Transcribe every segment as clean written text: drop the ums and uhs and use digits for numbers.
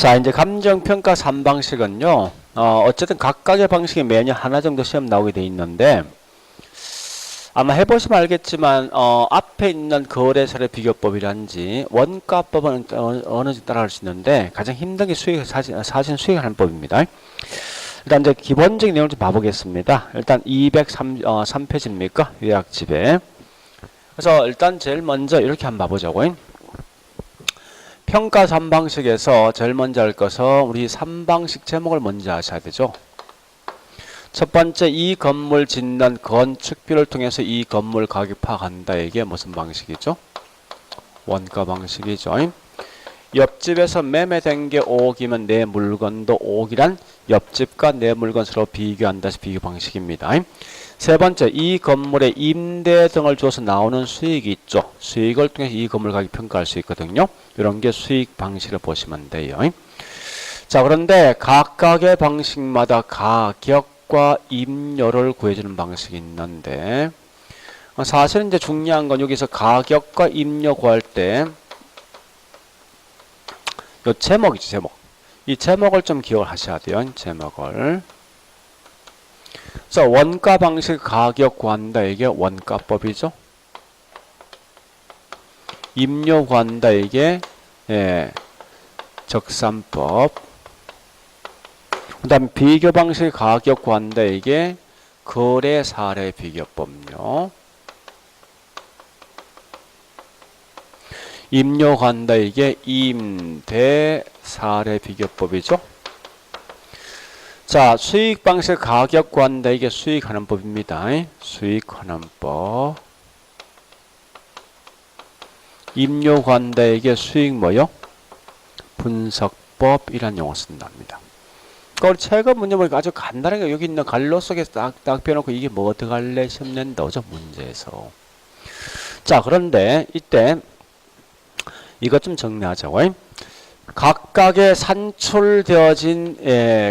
자, 이제 감정평가 3방식은요, 어쨌든 각각의 방식이 매년 하나 정도 시험 나오게 돼 있는데, 아마 해보시면 알겠지만, 앞에 있는 거래사례 비교법이란지, 원가법은 어느 정도 따라갈 수 있는데, 가장 힘든 게 사실 수익하는 법입니다. 일단 이제 기본적인 내용을 좀 봐보겠습니다. 일단 203페이지입니까? 요약집에. 그래서 일단 제일 먼저 이렇게 한번 봐보자고요. 평가 3방식에서 제일 먼저 할 것은 우리 3방식 제목을 먼저 하셔야 되죠. 첫 번째, 이 건물 짓는 건축비를 통해서 이 건물 가격 파악한다. 이게 무슨 방식이죠? 원가 방식이죠. 옆집에서 매매된 게 5억이면 내 물건도 5억이란 옆집과 내 물건 서로 비교한다. 비교 방식입니다. 세 번째, 이 건물에 임대 등을 줘서 나오는 수익이 있죠. 수익을 통해서 이 건물 가격 평가할 수 있거든요. 이런 게 수익 방식을 보시면 돼요. 자, 그런데 각각의 방식마다 가격과 임료를 구해주는 방식이 있는데, 사실은 이제 중요한 건 여기서 가격과 임료 구할 때 요 제목이죠, 제목. 이 제목을 좀 기억을 하셔야 돼요. 제목을. 그래서 원가 방식 가격 구한다. 이게 원가법이죠. 임료 구한다. 이게 적산법. 그 다음에 비교 방식 가격 구한다. 이게 거래 사례 비교법요. 임료 구한다. 이게 임대 사례 비교법이죠. 자, 수익 방식 가격 구한다. 이게 수익하는 법입니다. 수익하는 법. 임료 구한다. 이게 수익 뭐요? 분석법이란 용어 쓴답니다. 그걸 최근 문제 보니까 아주 간단하게 여기 있는 갈로 속에 딱 빼놓고 이게 뭐 어떡할래 시험 낸다. 오죠? 문제에서. 자, 그런데 이때 이것 좀 정리하자고. 각각의 산출되어진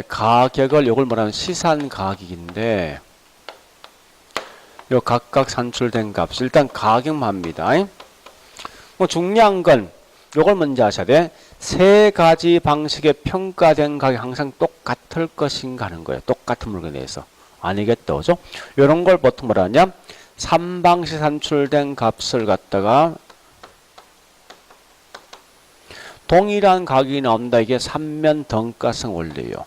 가격을 요걸 뭐라면 시산 가격인데, 요 각각 산출된 값 일단 가격만 합니다. 뭐 중요한 건 요걸 먼저 하셔야 돼. 세 가지 방식의 평가된 가격 항상 똑같을 것인가 하는 거예요. 똑같은 물건에 대해서. 아니겠다. 그죠? 요런 걸 보통 뭐라 하냐? 3방식 산출된 값을 갖다가 동일한 가격이 나온다. 이게 삼면 등가성 원리예요.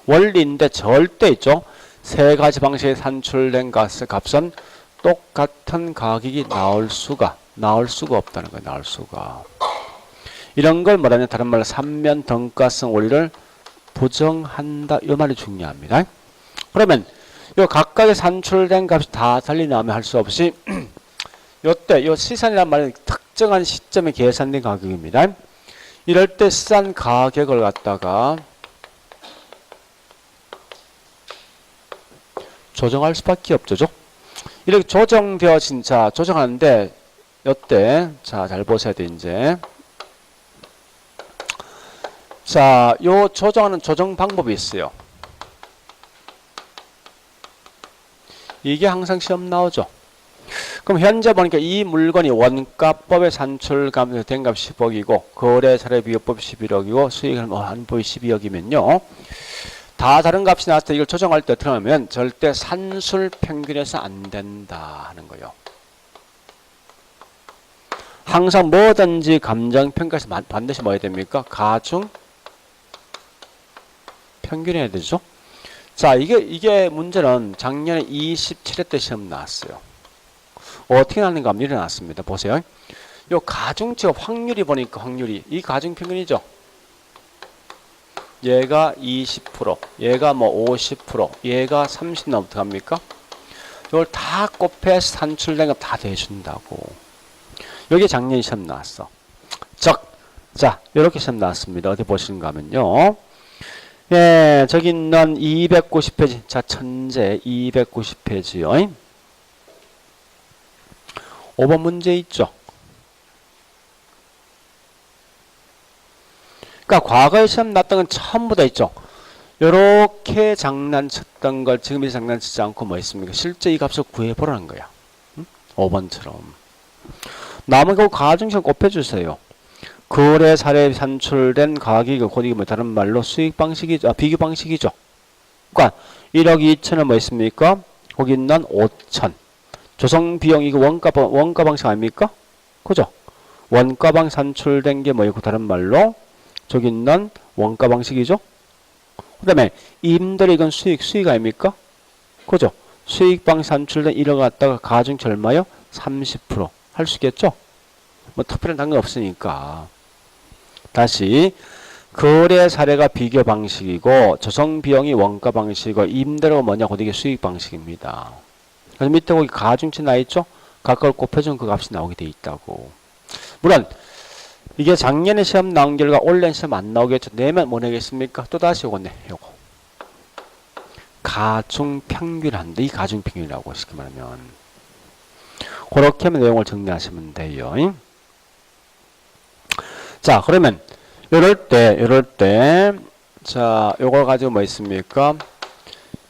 원리인데 절대 있죠. 세 가지 방식에 산출된 값은 똑같은 가격이 나올 수가 없다는 거예요. 나올 수가. 이런 걸 뭐라냐? 다른 말로 삼면 등가성 원리를 부정한다. 이 말이 중요합니다. 그러면 요 각각의 산출된 값이 다 달리 나오면 할 수 없이 요때 요 시산이란 말은 특정한 시점에 계산된 가격입니다. 이럴 때 시산 가격을 갖다가 조정할 수밖에 없죠. 이렇게 조정되어진, 자, 조정하는데 요때 자, 잘 보셔야 돼. 이제 자, 요 조정하는 조정 방법이 있어요. 이게 항상 시험 나오죠. 그럼 현재 보니까 이 물건이 원가법에 산출된 값 10억이고 거래사례 비교법 11억이고 수익한법이 12억이면요. 다 다른 값이 나왔을 때 이걸 조정할 때 어떻게 하면 절대 산술 평균에서 안 된다 하는 거예요. 항상 뭐든지 감정평가에서 반드시 뭐 해야 됩니까? 가중 평균해야 되죠. 자, 이게 문제는 작년에 27회 때 시험 나왔어요. 어떻게 나는가 하면 일어났습니다. 보세요. 요 가중치가 확률이 보니까 이 가중평균이죠. 얘가 20%, 얘가 뭐 50%, 얘가 30 나오면 어떡합니까? 이걸 다 곱해서 산출된 거 다 대준다고. 여기 작년에 시험 나왔어. 자, 요렇게 시험 나왔습니다. 어디 보시는가 하면요. 예, 저기 있는 290페이지. 자, 천재 290페이지요. 5번 문제 있죠. 그러니까 과거에 시험 났던 건 전부 다 있죠. 요렇게 장난쳤던 걸 지금 이 장난치지 않고 뭐 있습니까? 실제 이 값을 구해보라는 거야. 5번처럼. 남은 거 가중시험 곱해주세요. 거래 사례에 산출된 가격이 곧 이게 뭐 다른 말로 수익 방식이죠. 비교 방식이죠. 그러니까 1억 2천은 뭐 있습니까? 거기 있는 5천. 조성 비용 이거 원가 방식 아닙니까? 그죠? 원가방 산출된 게 뭐이고 다른 말로 저기 있는 원가 방식이죠. 그 다음에 임대료 이건 수익 아닙니까? 그죠? 수익방 산출된 1억 갖다가 가중치 얼마요? 30% 할 수 있겠죠? 뭐 특별한 단계 없으니까. 다시 거래 사례가 비교 방식이고 조성 비용이 원가 방식이고 임대료가 뭐냐? 곧 이게 수익 방식입니다. 그래서 밑에 거기 가중치 나 있죠? 각각을 곱해주면 그 값이 나오게 돼 있다고. 물론 이게 작년에 시험 나온 결과 올해 시험 안 나오겠죠. 내면 뭐 내겠습니까? 또 다시 요거 내. 요거 가중평균한다. 이 가중평균이라고 쉽게 말하면 그렇게 하면 내용을 정리하시면 돼요. 자, 그러면 이럴 때 자, 요걸 가지고 뭐 있습니까?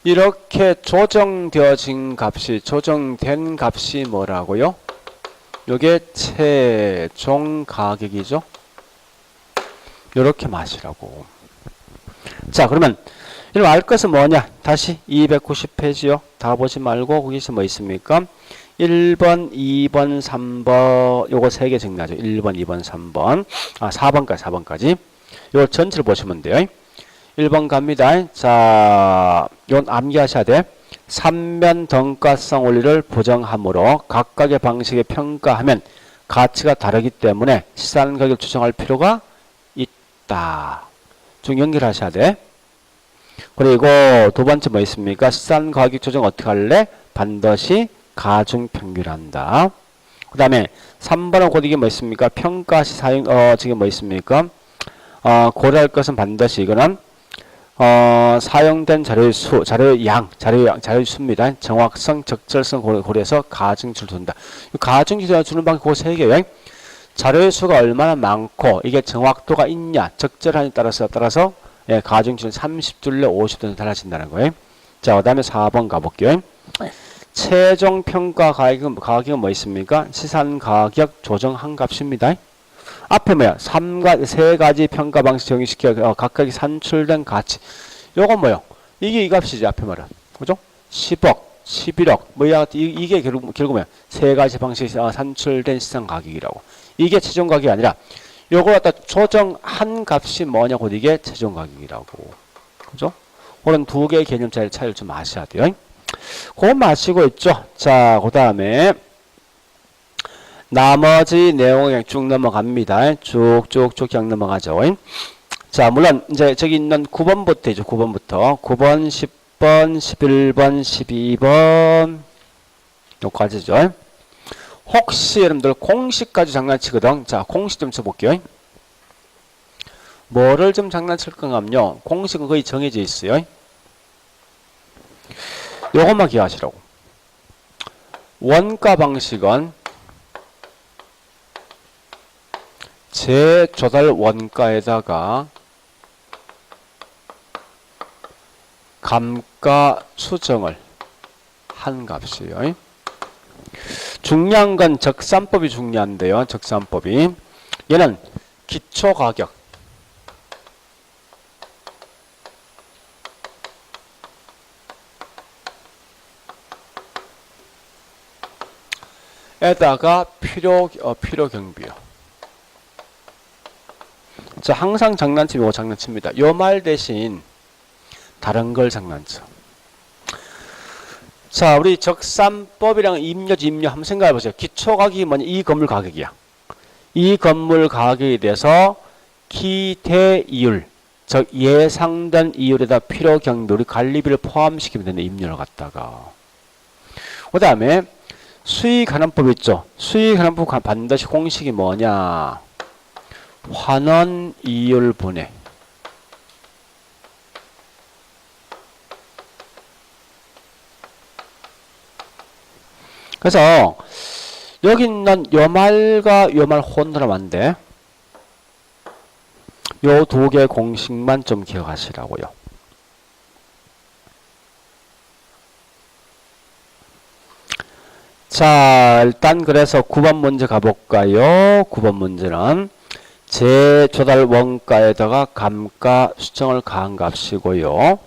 이렇게 조정된 값이 뭐라고요? 요게 최종 가격이죠. 요렇게 마시라고. 자, 그러면 이럼 알 것은 뭐냐? 다시 290페이지요. 다 보지 말고 거기서 뭐 있습니까? 1번, 2번, 3번 요거 3개 정리하죠. 1번, 2번, 3번. 4번까지. 요 전체를 보시면 돼요. 1번 갑니다. 자, 이건 암기하셔야 돼. 3면 덩가성 원리를 부정하므로 각각의 방식에 평가하면 가치가 다르기 때문에 시산 가격을 추정할 필요가 있다. 좀 연결하셔야 돼. 그리고 두 번째 뭐 있습니까? 시산 가격 조정 어떻게 할래? 반드시 가중평균한다. 그 다음에 3번은 곧 이게 뭐 있습니까? 평가시 사용, 지금 뭐 있습니까? 고려할 것은 반드시 이거는 사용된 자료의 수, 자료의 수입니다. 정확성, 적절성 고려해서 가중치를 둔다. 가중치를 주는 방법이 그 세 개예요. 자료의 수가 얼마나 많고 이게 정확도가 있냐, 적절하냐에 따라서 예, 가중치는 30줄래 50줄래 달라진다는 거예요. 자, 그 다음에 4번 가볼게요. 최종 평가 가격은 뭐 있습니까? 시산 가격 조정한 값입니다. 앞에 뭐야? 세 가지 평가 방식 정의시켜 각각이 산출된 가치. 요건 뭐요? 이게 이 값이지, 앞에 말은. 그죠? 10억, 11억. 이게 결국 뭐야? 세 가지 방식이 산출된 시장 가격이라고. 이게 최종 가격이 아니라 요걸 갖다 조정한 값이 뭐냐? 곧 이게 최종 가격이라고. 그죠? 그런 두 개의 개념 차이를 좀 아셔야 돼요. 그거 마시고 있죠? 자, 그 다음에 나머지 내용을 그냥 쭉 넘어갑니다. 쭉쭉쭉 그냥 넘어가죠. 자, 물론 이제 저기 있는 9번부터 9번부터 9번, 10번, 11번, 12번 요까지죠. 혹시 여러분들 공식까지 장난치거든. 자, 공식 좀 쳐볼게요. 뭐를 좀 장난칠 건가요? 공식은 거의 정해져 있어요. 요것만 기억하시라고. 원가 방식은 재조달 원가에다가 감가 수정을 한 값이에요. 중요한 건 적산법이 중요한데요. 적산법이. 얘는 기초가격. 에다가 필요 경비요. 자, 항상 장난치면 장난칩니다. 요 말 대신 다른 걸 장난쳐. 자, 우리 적산법이랑 임료 한번 생각해 보세요. 기초 가격이 뭐냐? 이 건물 가격이야. 이 건물 가격에 대해서 기대이율, 즉 예상된 이율에다 필요 경비, 우리 관리비를 포함시키면 되는 임료를 갖다가. 그 다음에 수익환원법 있죠. 수익환원법 반드시 공식이 뭐냐? 환원 이율 분해. 그래서 여기 있는 요 말과 요 말 혼돈하면 안 돼. 요 두 개 공식만 좀 기억하시라고요. 자, 일단 그래서 9번 문제 가볼까요? 9번 문제는 재조달 원가에다가 감가 수정을 가한 값이고요.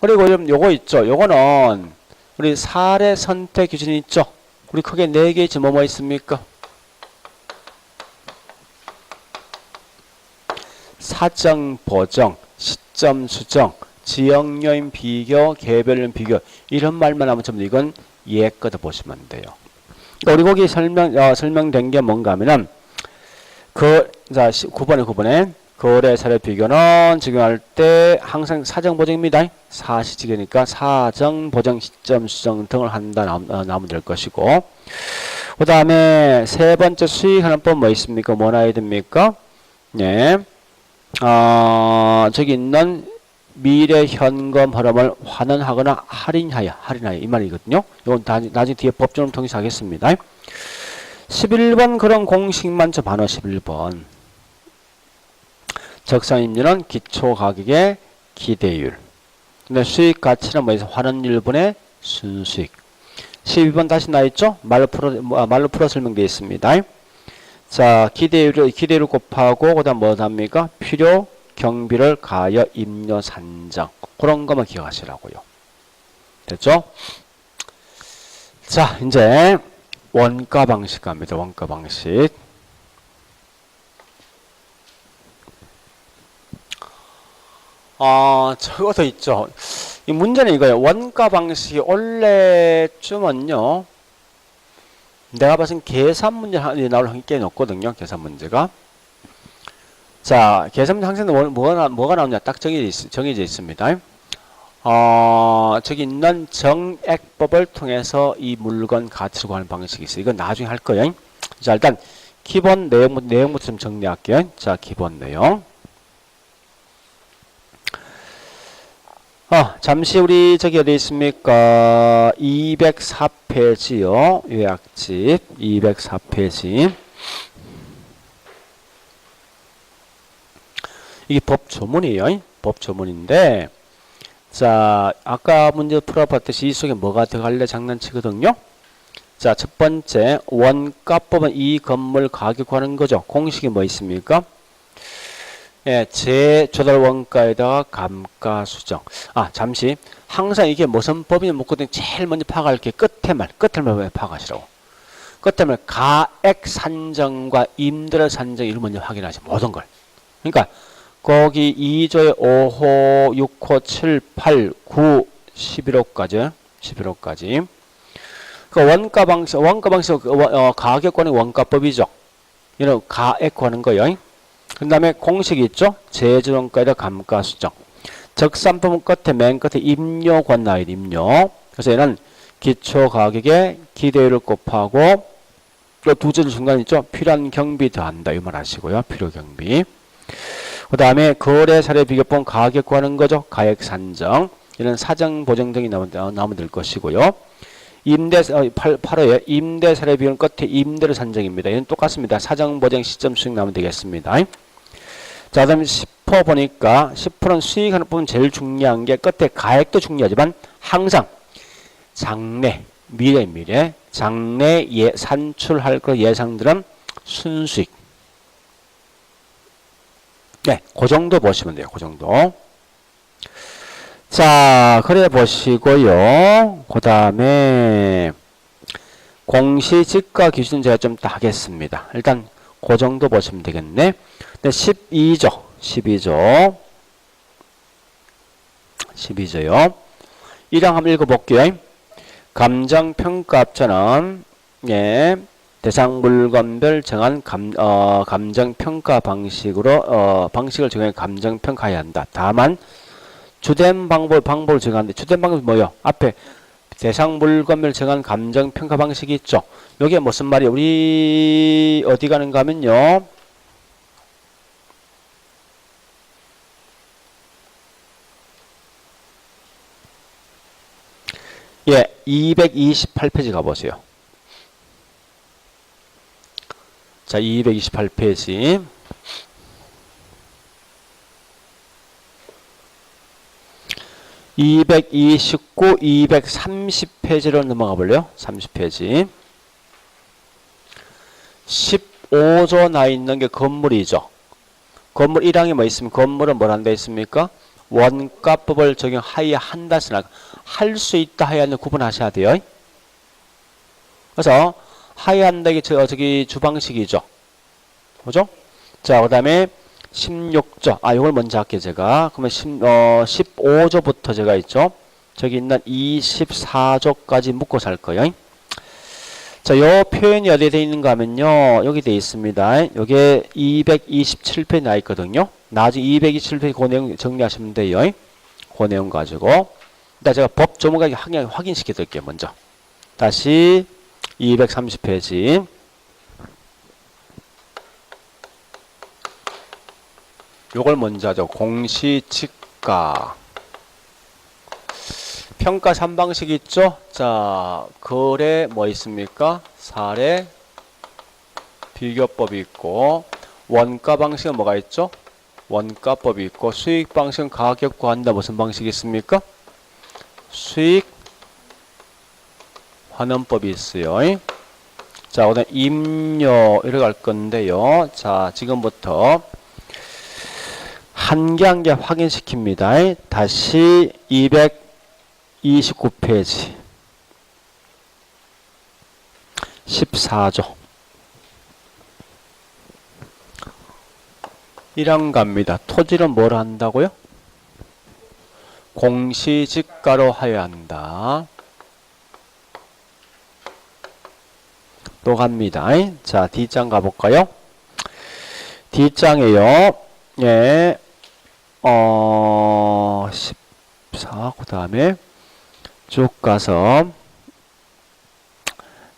그리고 요거 있죠. 요거는 우리 사례 선택 기준이 있죠. 우리 크게 4개 있지. 뭐 있습니까? 사정 보정, 시점 수정, 지역 요인 비교, 개별 요인 비교, 이런 말만 하면 전부 이건 예거다 보시면 돼요. 우리 거기 설명된 게 뭔가 하면은 자 9번에 거래 사례 비교는 적용할 때 항상 사정 보정입니다. 사시직이니까 사정 보정, 시점 수정 등을 한다 나오면 될 것이고, 그 다음에 세 번째 수익하는 법 뭐 있습니까? 뭐 나야 됩니까? 네. 저기 있는 미래 현금 흐름을 환원하거나 할인하여 이 말이거든요. 이건 나중에 뒤에 법정을 통해서 하겠습니다. 11번 그런 공식만 좀 봐놓. 11번 적산임료는 기초가격의 기대율, 근데 수익 가치는 뭐에서 환원율분의 순수익. 12번 다시 나있죠? 말로 풀어 설명되어 있습니다. 자, 기대율을 곱하고, 그 다음 뭐 합니까? 필요 경비를 가하여 임료 산정. 그런 것만 기억하시라고요. 됐죠? 자, 이제 원가 방식 갑니다. 원가 방식. 저것도 있죠. 이 문제는 이거예요. 원가 방식이 원래쯤은요, 내가 봤을 땐 계산 문제 나올 확률이 꽤 높거든요. 계산 문제가. 자, 계산 문제 항상 뭐가 나오냐 딱 정해져 있습니다. 저기 있는 정액법을 통해서 이 물건 가치를 구하는 방식이 있어요. 이건 나중에 할 거예요. 자, 일단 기본 내용부터 좀 정리할게요. 자, 기본 내용. 잠시 우리 저기 어디 있습니까? 204페이지요. 요약집 204페이지. 이게 법조문이에요. 법조문인데, 자, 아까 문제 풀어봤듯이 이 속에 뭐가 들어갈래 장난치거든요. 자, 첫 번째 원가법은 이 건물 가격 구하는 거죠. 공식이 뭐 있습니까? 예, 재조달 원가에다가 감가 수정. 잠시. 항상 이게 무슨 법인지 묻거든. 제일 먼저 파악할 게 끝에 말 파악하시라고. 끝에 말 가액 산정과 임대료 산정 이걸 먼저 확인하시. 모든 걸. 그러니까 거기 2조의 5호, 6호, 7, 8, 9, 11호까지. 그 원가 방식 가격 관의 원가법이죠. 이런 가액 구하는 거예요. 그 다음에 공식이 있죠. 재조원가에다 감가 수정. 적산품 맨 끝에 임료권 나와야 돼. 임료. 그래서 얘는 기초 가격에 기대율을 곱하고 또 두 줄 중간 있죠. 필요한 경비 더한다. 이 말 하시고요. 필요 경비. 그 다음에 거래 사례 비교법 가격 구하는 거죠. 가액 산정. 이런 사정 보정 등이 나오면 될 것이고요. 8호에 임대 사례 비용 끝에 임대료 산정입니다. 이건 똑같습니다. 사정 보정 시점 수익 나오면 되겠습니다. 자, 그다음 10호 보니까 10%는 수익하는 부분 제일 중요한 게 끝에 가액도 중요하지만 항상 장래, 미래 장래 산출할 그 예상들은 순수익. 네, 그 정도 보시면 돼요. 그 정도. 자, 그래 보시고요. 그 다음에 공시지가 기준 제가 좀 더 하겠습니다. 일단 그 정도 보시면 되겠네. 12조요. 1항 한번 읽어볼게요. 감정평가업자는 대상 물건별 정한 감정평가 방식을 정해 감정평가해야 한다. 다만 주된 방법을 정하는데, 주된 방법이 뭐예요? 앞에 대상 물건별 정한 감정평가 방식이 있죠. 여기에 무슨 말이에요? 우리 어디 가는가 하면요. 예, 228페이지 가보세요. 자, 228페이지. (229) 230페이지로 넘어가 볼래요? 30페이지. 15조 나 있는 게 건물이죠. 건물 1항에 뭐 있으면 건물은 뭘 한다 했습니까? 원가법을 적용하여야 한다 쓰나 할 수 있다 하여야는 구분하셔야 돼요. 그래서 하여야 한다 이게 저기 주방식이죠. 그죠? 자, 그다음에 16조. 이걸 먼저 할게요, 제가. 그러면 15조부터 제가 있죠. 저기 있는 24조까지 묶어서 할 거예요. 자, 요 표현이 어디에 돼 있는가 하면요. 여기 돼 있습니다. 요게 227페이지 나 있거든요. 나중에 227페이지 그 내용 정리하시면 돼요. 그 내용 가지고. 일단 제가 법 조문까지 확인시켜 드릴게요, 먼저. 다시 230페이지. 요걸 먼저 하죠. 공시지가. 평가 3방식 있죠? 자, 거래 뭐 있습니까? 사례, 비교법이 있고, 원가 방식은 뭐가 있죠? 원가법이 있고, 수익 방식은 가격 구한다. 무슨 방식이 있습니까? 수익 환원법이 있어요. 자, 오늘 임료 이렇게 갈 건데요. 자, 지금부터 한 개 한 개 확인시킵니다. 다시 229페이지 14조 1항 갑니다. 토지는 뭘 한다고요? 공시지가로 하여야 한다. 또 갑니다. 자, D장 가볼까요? D장에요. 예, 14, 그 다음에 쭉 가서,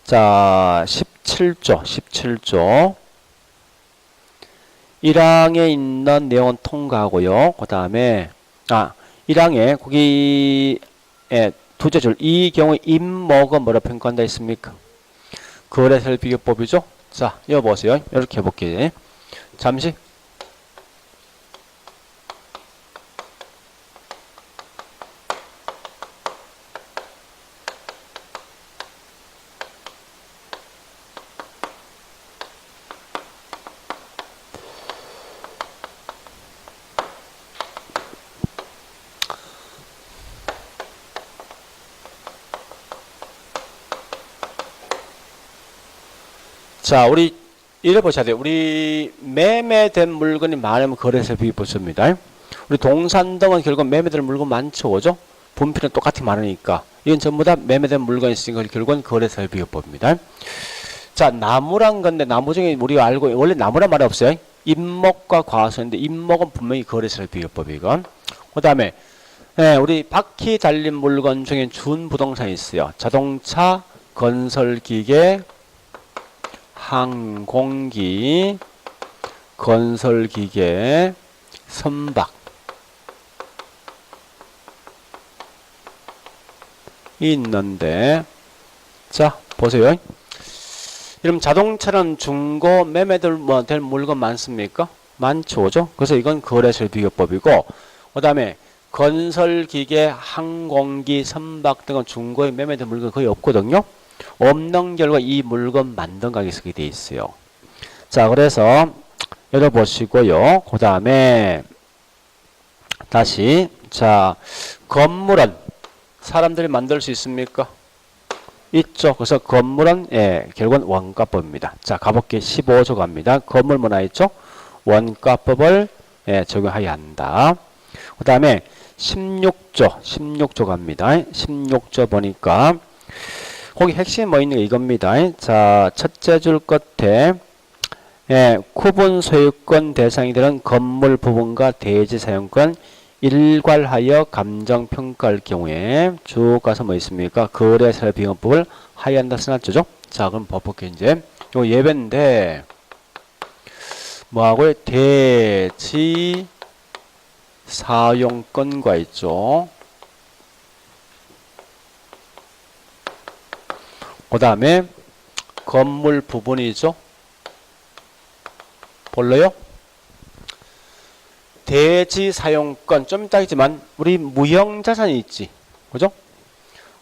자, 17조. 1항에 있는 내용은 통과하고요. 그 다음에, 1항에, 거기, 두째 줄, 이 경우에 임목은 뭐라 평가한다 했습니까? 거래세 비교법이죠? 자, 이거 보세요. 이렇게 해볼게요. 잠시. 자, 우리 이래 보셔야 돼요. 우리 매매된 물건이 많으면 거래세 비교법입니다. 우리 동산 등은 결국 매매된 물건 많죠, 그죠? 분필은 똑같이 많으니까 이건 전부 다 매매된 물건이 있으니까 결국은 거래세 비교법입니다. 자, 나무란 건데 나무 중에 우리가 알고 원래 나무란 말이 없어요. 임목과 과수인데 임목은 분명히 거래세 비교법이건. 그 다음에 우리 바퀴 달린 물건 중에 준부동산이 있어요. 자동차, 건설기계, 항공기, 건설기계, 선박 있는데, 자 보세요. 그럼 자동차는 중고 매매될 될 물건 많습니까? 많죠, 그죠? 그래서 이건 거래세 비교법이고, 그 다음에 건설기계, 항공기, 선박 등은 중고에 매매될 물건 거의 없거든요. 없는 결과 이 물건 만든 가격이 쓰게 돼 있어요. 자, 그래서 열어보시고요. 그 다음에 다시, 자, 건물은 사람들이 만들 수 있습니까? 있죠. 그래서 건물은 결국은 원가법입니다. 자, 가볼게요. 15조 갑니다. 건물 뭐나 있죠? 원가법을 적용해야 한다. 그 다음에 16조 갑니다. 16조 보니까 거기 핵심이 뭐 있는 게 이겁니다. 자, 첫째 줄 끝에 구분 소유권 대상이 되는 건물 부분과 대지 사용권 일괄하여 감정평가할 경우에 쭉 가서 뭐 있습니까? 거래세 비교법을 하여야 한다 써놨죠. 자, 그럼 법볼게요. 이제 요 예배인데 뭐하고요? 대지 사용권과 있죠. 그 다음에 건물 부분이죠. 볼래요? 대지 사용권 좀 이따 있지만 우리 무형자산이 있지, 그죠?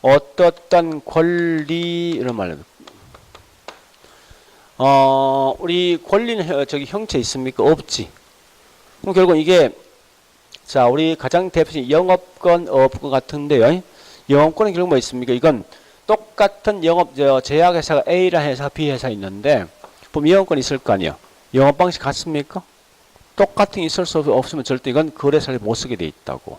어떤 권리 이런 말로 우리 권리는 저기 형체 있습니까? 없지. 그럼 결국 이게 자 우리 가장 대표적인 영업권, 업권 같은데요. 영업권은 결국 뭐 있습니까? 이건 똑같은 제약회사가 A라는 회사가 B 회사 있는데 보면 영업권이 있을 거 아니에요. 영업 방식 같습니까? 똑같은 게 있을 수 없으면 절대 이건 거래사를 못 쓰게 돼 있다고.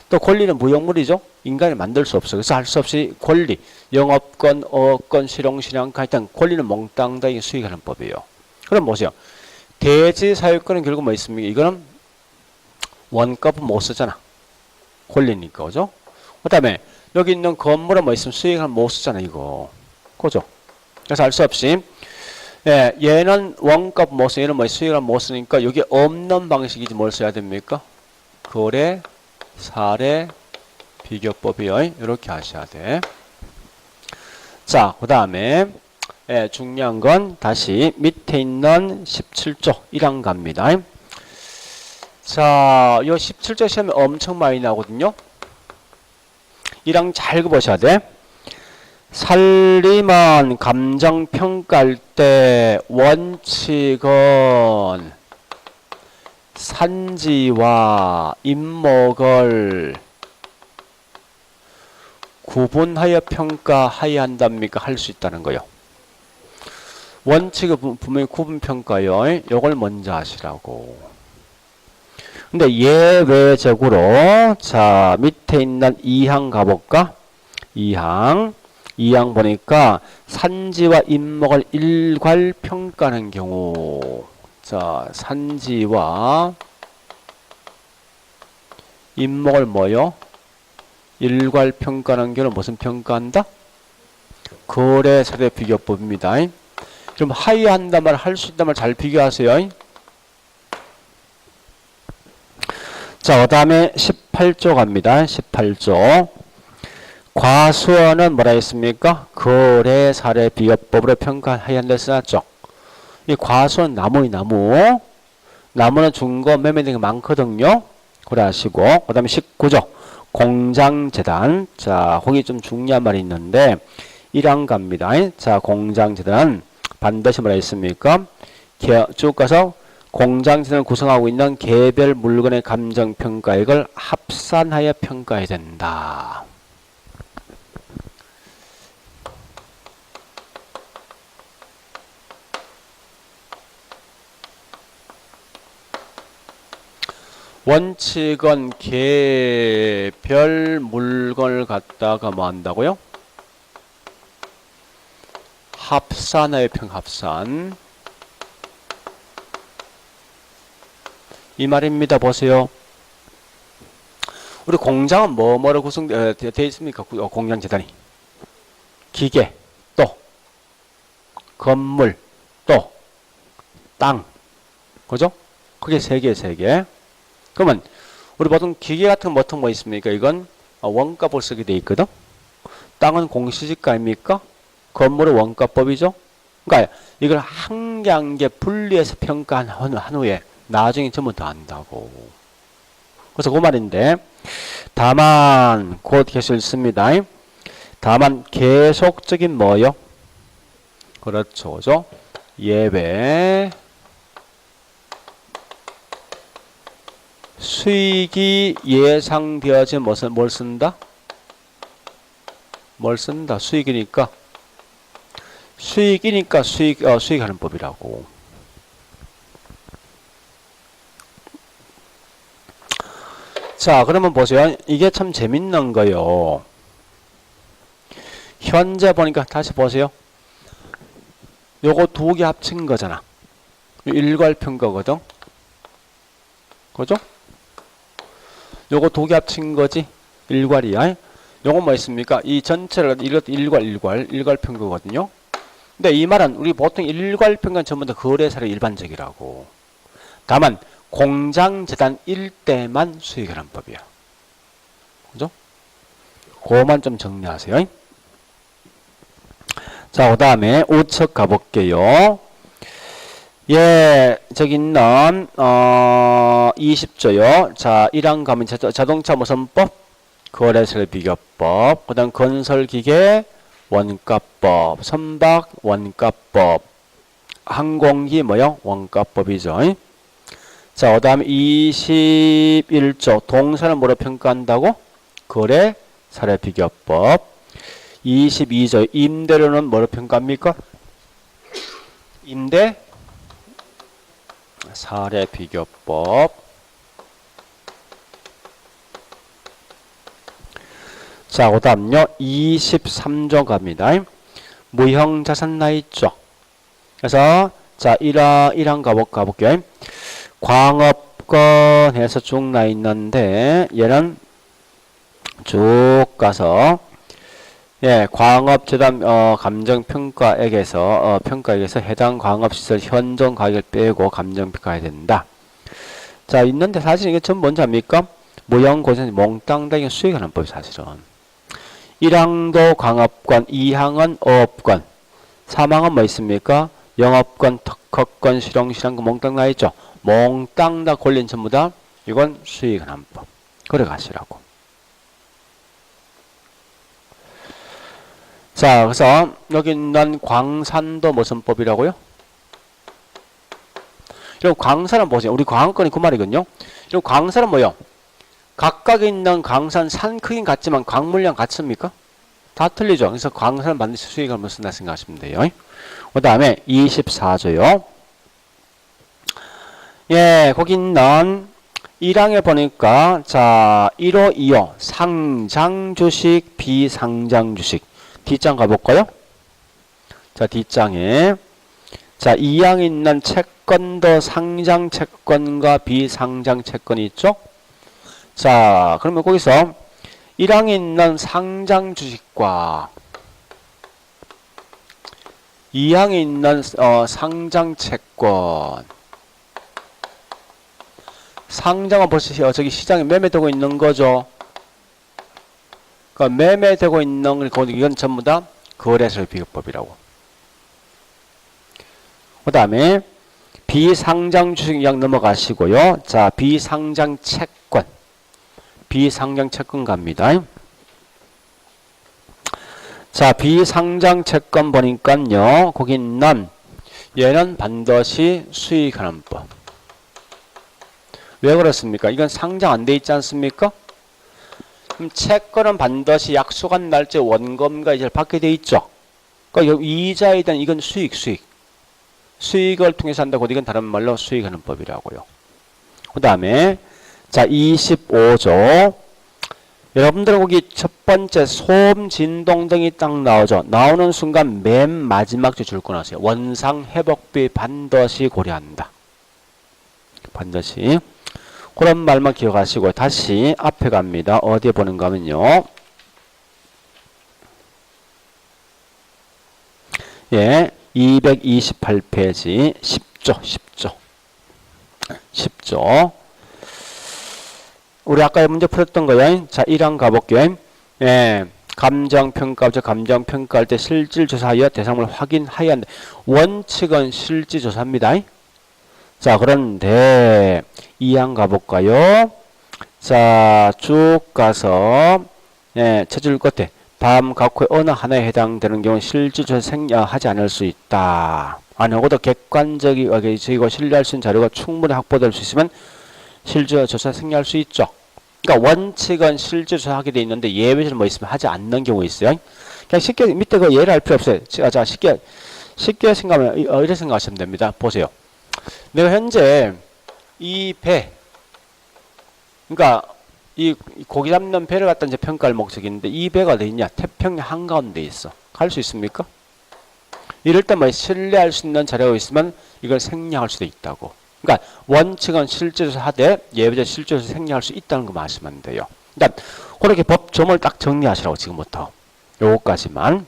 또 권리는 무용물이죠. 인간이 만들 수 없어. 그래서 할 수 없이 권리, 영업권, 어권, 실용실현권 일단 권리는 몽땅다 수익하는 법이에요. 그럼 보세요. 대지사유권은 결국 뭐 있습니까? 이거는 원가분 못 쓰잖아. 권리니까, 그죠? 그 다음에 여기 있는 건물은 뭐 있으면 수익을 못 쓰잖아, 이거. 그죠? 그래서 할 수 없이 예, 얘는 원가분 못 쓰, 얘는 뭐 수익을 못 쓰니까 여기 없는 방식이지 뭘 써야 됩니까? 거래, 사례, 비교법이요. 이렇게 하셔야 돼. 자, 그 다음에 예, 중요한 건 다시 밑에 있는 17조 1항 갑니다. 자, 요 17조 시험에 엄청 많이 나오거든요. 1항 잘 보셔야 돼. 살림은 감정평가할 때 원칙은 산지와 임목을 구분하여 평가하여야 한답니까? 할 수 있다는 거요. 원칙은 분명히 구분평가요. 요걸 먼저 하시라고. 근데 예외적으로 자 밑에 있는 2항 가볼까? 2항 보니까 산지와 임목을 일괄 평가하는 경우 자 산지와 임목을 뭐요? 일괄 평가하는 경우는 무슨 평가한다? 거래사례 비교법입니다. 그럼 하이한단 말, 할 수 있단 말 잘 비교하세요. 자, 그 다음에 18조 갑니다. 18조. 과수원은 뭐라 했습니까? 거래사례 비교법으로 평가해야 한다 써놨죠. 이 과수원 나무의 나무. 나무는 중고 매매된 게 많거든요. 그래 하시고. 그 다음에 19조. 공장재단. 자, 거기 좀 중요한 말이 있는데, 1항 갑니다. 자, 공장재단은 반드시 뭐라 했습니까? 쭉 가서 공장재단을 구성하고 있는 개별 물건의 감정평가액을 합산하여 평가해야 된다. 원칙은 개별 물건을 갖다가 뭐 한다고요? 합산하여 합산. 이 말입니다. 보세요. 우리 공장은 뭐로 구성되어 있습니까? 공장 재단이. 기계, 또 건물, 또 땅. 그죠? 그게 세 개. 그러면 우리 보통 기계 같은 거 보통 뭐 있습니까? 이건 원가법 쓰게 돼 있거든. 땅은 공시지가 아닙니까? 건물은 원가법이죠. 그러니까 이걸 한 개 한 개 분리해서 평가한 후에 나중에 전부 다 한다고. 그래서 그 말인데 다만 곧 계속 있습니다. 다만 계속적인 뭐요? 그렇죠, 그죠? 예외 수익이 예상되어진 뭘 쓴다? 뭘 쓴다? 수익이니까 수익하는 법이라고. 자, 그러면 보세요. 이게 참 재밌는 거요. 현재 보니까 다시 보세요. 요거 두 개 합친 거잖아. 일괄평가거든. 그죠? 요거 두 개 합친 거지. 일괄이야. 요거 뭐 있습니까? 이 전체를 이것도 일괄평가거든요. 근데 이 말은 우리 보통 일괄평가는 전부 다 거래사례 일반적이라고. 다만 공장재단일 때만 수익하는 법이야. 그죠? 그거만 좀 정리하세요. 자, 그 다음에 우측 가볼게요. 예, 저기 있는 20조요. 자, 1항 가면 자동차 모선법, 거래사례 비교법, 그 다음 건설기계 원가법, 선박 원가법, 항공기 뭐요? 원가법이죠. 자, 그 다음에 21조. 동사는 뭐로 평가한다고? 거래, 사례, 비교법. 22조. 임대료는 뭐로 평가합니까? 임대, 사례, 비교법. 자, 그 다음요. 23조 갑니다. 무형자산 나 있죠. 그래서 자, 1항 가볼게요. 광업권에서 쭉 나 있는데 얘는 쭉 가서 광업재단 감정평가액에서 평가액에서 해당 광업시설 현존 가격을 빼고 감정평가해야 된다. 자, 있는데 사실 이게 전부 뭔지 압니까? 무형고전 몽땅당의 수익하는 법이 사실은. 1항도 광업권, 2항은 어업권, 3항은 뭐 있습니까? 영업권, 특허권, 실용실현권 몽땅 나있죠. 몽땅 다 권리는 전부 다 이건 수익하는 법. 그래 가시라고. 자, 그래서 여기 있는 광산도 무슨 법이라고요? 이런 광산은 뭐지? 우리 광업권이 그 말이거든요. 이런 광산은 뭐요? 각각 있는 광산 산 크기는 같지만 광물량 같습니까? 다 틀리죠. 그래서 광산은 반드시 수익을 한번 쓴다 생각하시면 돼요. 그 다음에 24조요. 거기 있는 1항에 보니까 자 1호, 2호 상장주식, 비상장주식 뒷장 가볼까요? 자, 뒷장에 자 2항에 있는 채권도 상장 채권과 비상장 채권이 있죠. 자, 그러면 거기서 1항에 있는 상장 주식과 2항에 있는 상장 채권. 상장은 벌써 저기 시장에 매매되고 있는 거죠. 그러니까 매매되고 있는 이건 전부 다 거래설 비교법이라고. 그 다음에 비상장 주식 양 넘어가시고요. 자, 비상장 채권. 비상장 채권 갑니다. 자, 비상장 채권 보니까요. 거기 있는 얘는 반드시 수익하는 법. 왜 그렇습니까? 이건 상장 안 돼 있지 않습니까? 그럼 채권은 반드시 약속한 날짜 원금과 이자를 받게 돼 있죠. 그러니까 이자에 대한 이건 수익을 통해서 한다고 이건 다른 말로 수익하는 법이라고요. 그 다음에 자 25조. 여러분들 거기 첫 번째 소음, 진동 등이 딱 나오죠. 나오는 순간 맨 마지막 줄 줄 끊으세요. 원상 회복비 반드시 고려한다. 반드시. 그런 말만 기억하시고 다시 앞에 갑니다. 어디에 보는가 하면요. 228페이지 10조. 우리 아까 문제 풀었던 거예요. 자, 1항 가볼게요. 감정평가, 감정평가할 때 실질조사하여 대상을 확인하여야 한다. 원칙은 실질조사입니다. 자, 그런데 2항 가볼까요? 자, 쭉 가서 쳐줄 끝에 다음 각호의 어느 하나에 해당되는 경우 실질조사 생략하지 않을 수 있다. 안 하고도 객관적이고 신뢰할 수 있는 자료가 충분히 확보될 수 있으면 실질조사 생략할 수 있죠. 그러니까 원칙은 실질조사하게 돼 있는데 예외적으로 뭐 있으면 하지 않는 경우 있어요. 그냥 쉽게 밑에 그 예를 할 필요 없어요. 자, 쉽게 생각하면 이렇게 생각하시면 됩니다. 보세요. 내가 현재 이 배, 그러니까 이 고기 잡는 배를 갖다 이제 평가할 목적인데 이 배가 어디 있냐? 태평양 한가운데 있어. 갈 수 있습니까? 이럴 때 뭐 신뢰할 수 있는 자료가 있으면 이걸 생략할 수도 있다고. 그러니까 원칙은 실질조사 하되 예외적 실질조사 생략할 수 있다는 거 말씀하면 돼요. 그러니까 그렇게 법점을 딱 정리하시라고 지금부터. 요거까지만.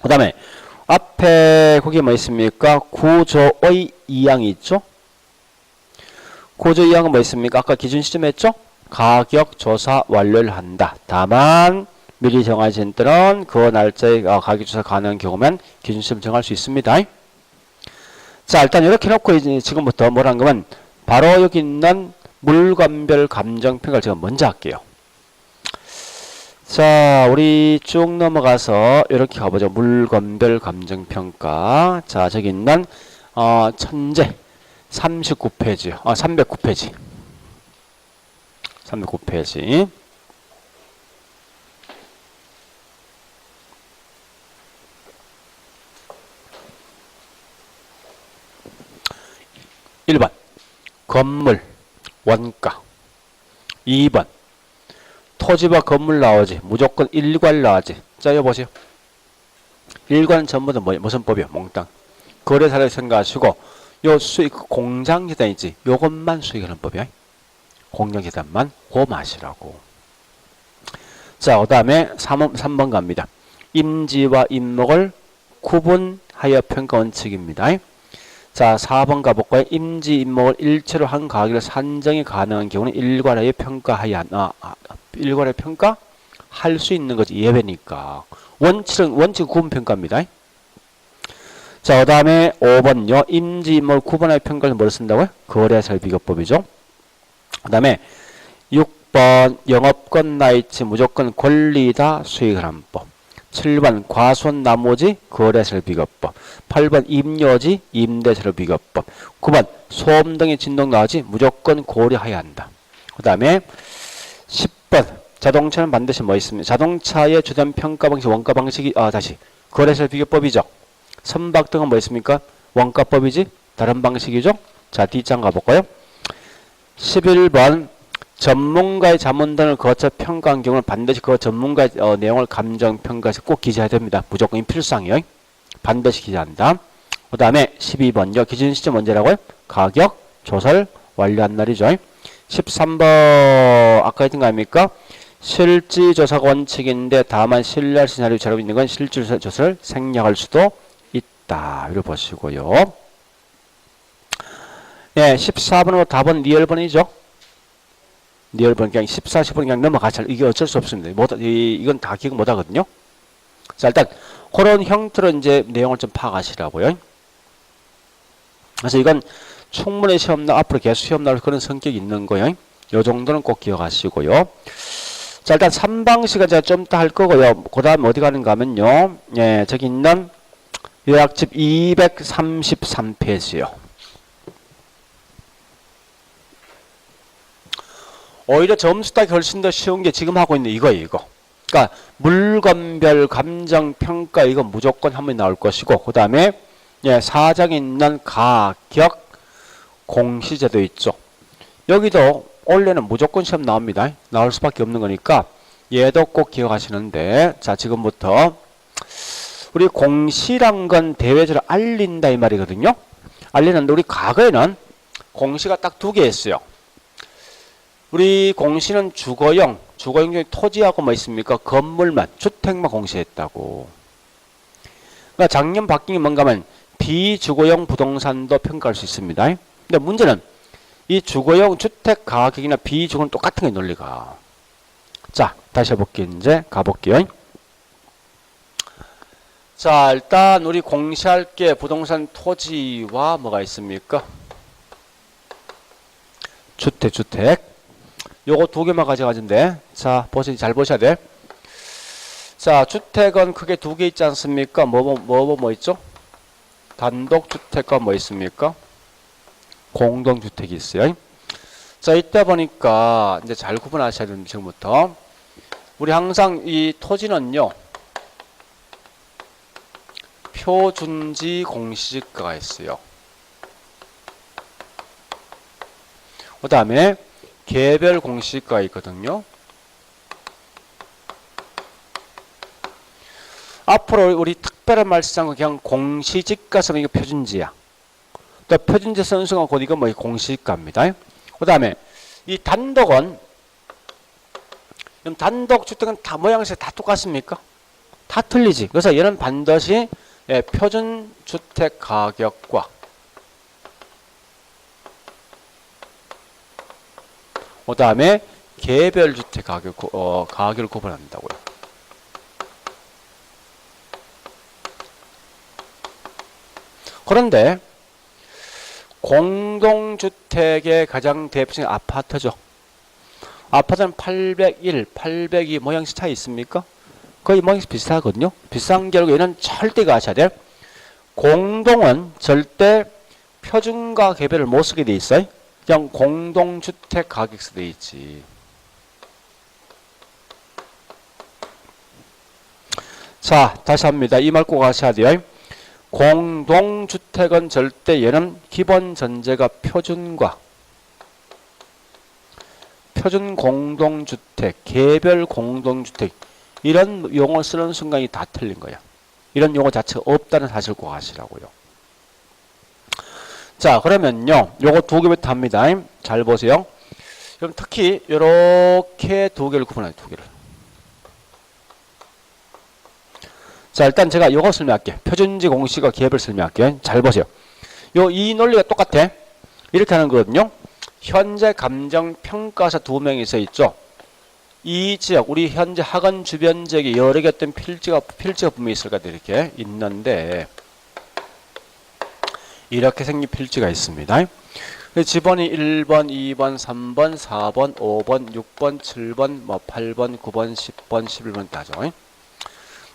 그 다음에 앞에 거기 뭐 있습니까? 구조의 2항이 있죠? 구조 2항은 뭐 있습니까? 아까 기준 시점 했죠? 가격 조사 완료를 한다. 다만 미리 정해진 때는 그 날짜에 가격 조사 가능한 경우면 기준 시점 정할 수 있습니다. 자, 일단 이렇게 놓고 이제 지금부터 뭐라는 거면 바로 여기 있는 물건별 감정평가를 제가 먼저 할게요. 자, 우리 쭉 넘어가서 이렇게 가보죠. 물건별 감정평가. 자, 저기 있는 천재. 39페이지. 309페이지. 309페이지. (1번) 건물 원가. 2번 토지와 건물 나오지. 무조건 일괄 나오지. 자, 여기 보세요. 일괄은 전부 다 무슨 법이요? 몽땅. 거래사를 생각하시고 요 수익 공장재단 있지. 요것만 수익하는 법이야. 공장재단만 고 마시라고. 자, 그 다음에 3번 갑니다. 임지와 임목을 구분하여 평가 원칙입니다. 자, 4번 가볼까요? 임지, 임목을 일체로 한 가격을 산정이 가능한 경우는 일괄하여 평가하여 일괄하여 평가할 수 있는 거지. 예외니까. 원칙 구분평가입니다. 자, 그 다음에 5번요. 임지, 임목을 구분하여 평가를 뭐를 쓴다고요? 거래설비교법이죠. 그 다음에 6번 영업권 나이치 무조건 권리다 수익을 한 법. 7번 과수원 나머지 거래설비교법. 8번 임요지 임대설비교법. 9번 소음 등의 진동 나오지 무조건 고려해야 한다. 그 다음에 10번 자동차는 반드시 뭐 있습니까? 자동차의 주된 평가 방식 원가 방식이 다시 거래설비교법이죠. 선박 등은 뭐 있습니까? 원가법이지 다른 방식이죠. 자, D장 가볼까요? 11번 전문가의 자문 등을 거쳐 평가한 경우는 반드시 그 전문가의 내용을 감정평가해서 꼭 기재해야 됩니다. 무조건 필수항이요. 반드시 기재한다. 그 다음에 12번요. 기준 시점 언제라고요? 가격 조사를 완료한 날이죠. 13번 아까 했던 거 아닙니까? 실지조사가 원칙인데 다만 신뢰할 수 있는 자료가 있는 건 실지조사를 생략할 수도 있다. 이걸 보시고요. 네, 14번으로 답은 리얼번이죠. 리얼번 그냥 14, 15번 그냥 넘어가자. 이게 어쩔 수 없습니다. 이건 다 기억 못 하거든요. 자, 일단 그런 형태로 이제 내용을 좀 파악하시라고요. 그래서 이건 충분히 시험 나 앞으로 계속 시험 나올 그런 성격이 있는 거예요. 요 정도는 꼭 기억하시고요. 자, 일단 3방식은 제가 좀 이따 할 거고요. 그 다음 어디 가는가 하면요. 예, 저기 있는 요약집 233페이지요. 오히려 점수 따기 훨씬 더 쉬운 게 지금 하고 있는 이거예요, 이거. 그러니까 물건별 감정평가 이거 무조건 한 번 나올 것이고, 그 다음에 예, 사장에 있는 가격 공시제도 있죠. 여기도 원래는 무조건 시험 나옵니다. 나올 수밖에 없는 거니까 얘도 꼭 기억하시는데, 자, 지금부터 우리 공시란 건 대외적으로 알린다 이 말이거든요. 알리는데 우리 과거에는 공시가 딱 두 개였어요. 우리 공시는 주거용 중에 토지하고 뭐 있습니까? 건물만, 주택만 공시했다고. 그러니까 작년 바뀐 게 뭔가 하면 비주거용 부동산도 평가할 수 있습니다. 근데 문제는 이 주거용 주택 가격이나 비주거는 똑같은 게 논리가. 자, 다시 해볼게요. 이제 가볼게요. 자, 일단 우리 공시할 게 부동산 토지와 뭐가 있습니까? 주택. 요거 두 개만 가져가진데. 자, 잘 보셔야 돼. 자, 주택은 크게 두 개 있지 않습니까? 뭐 있죠? 단독주택과 뭐 있습니까? 공동주택이 있어요. 자, 이때 보니까 이제 잘 구분하셔야 됩니다. 지금부터. 우리 항상 이 토지는요, 표준지 공시지가가 있어요. 그 다음에 개별 공시지가가 있거든요. 앞으로 우리 특별한 말씀은 그냥 공시지가 쓰면 이거 표준지야. 또 표준지 쓰는 순간 곧 이거 뭐 공시지가입니다. 그 다음에 이 단독은, 단독 주택은 다 모양새 다 똑같습니까? 다 틀리지. 그래서 얘는 반드시 표준 주택 가격과 그 다음에 개별 주택 가격을 구분한다고요. 그런데 공동주택의 가장 대표적인 아파트죠. 아파트는 801, 802 모양새 차이 있습니까? 거의 모양새 비슷하거든요. 비슷한 결국 얘는 절대 가셔야 돼. 공동은 절대 표준과 개별을 못 쓰게 돼 있어요. 그냥 공동주택 가격서 돼 있지. 자, 다시 합니다. 이 말 꼭 하셔야 돼요. 공동주택은 절대 얘는 기본 전제가 표준과 표준 공동주택, 개별 공동주택 이런 용어 쓰는 순간이 다 틀린 거야. 이런 용어 자체가 없다는 사실 꼭 아시라고요. 자, 그러면요. 요거 두 개부터 합니다. 잘 보세요. 그럼 특히 요렇게 두 개를 구분해요. 두 개를. 자, 일단 제가 요거 설명할게요. 표준지 공식과 개별 설명할게요. 잘 보세요. 이 논리가 똑같아. 이렇게 하는 거거든요. 현재 감정평가사 두 명이 서 있죠. 이 지역, 우리 현재 학원 주변 지역에 여러 개 어떤 필지가 분명히 있을 거다. 이렇게 있는데, 이렇게 생긴 필지가 있습니다. 지번이 1번, 2번, 3번, 4번, 5번, 6번, 7번, 8번, 9번, 10번, 11번 따죠.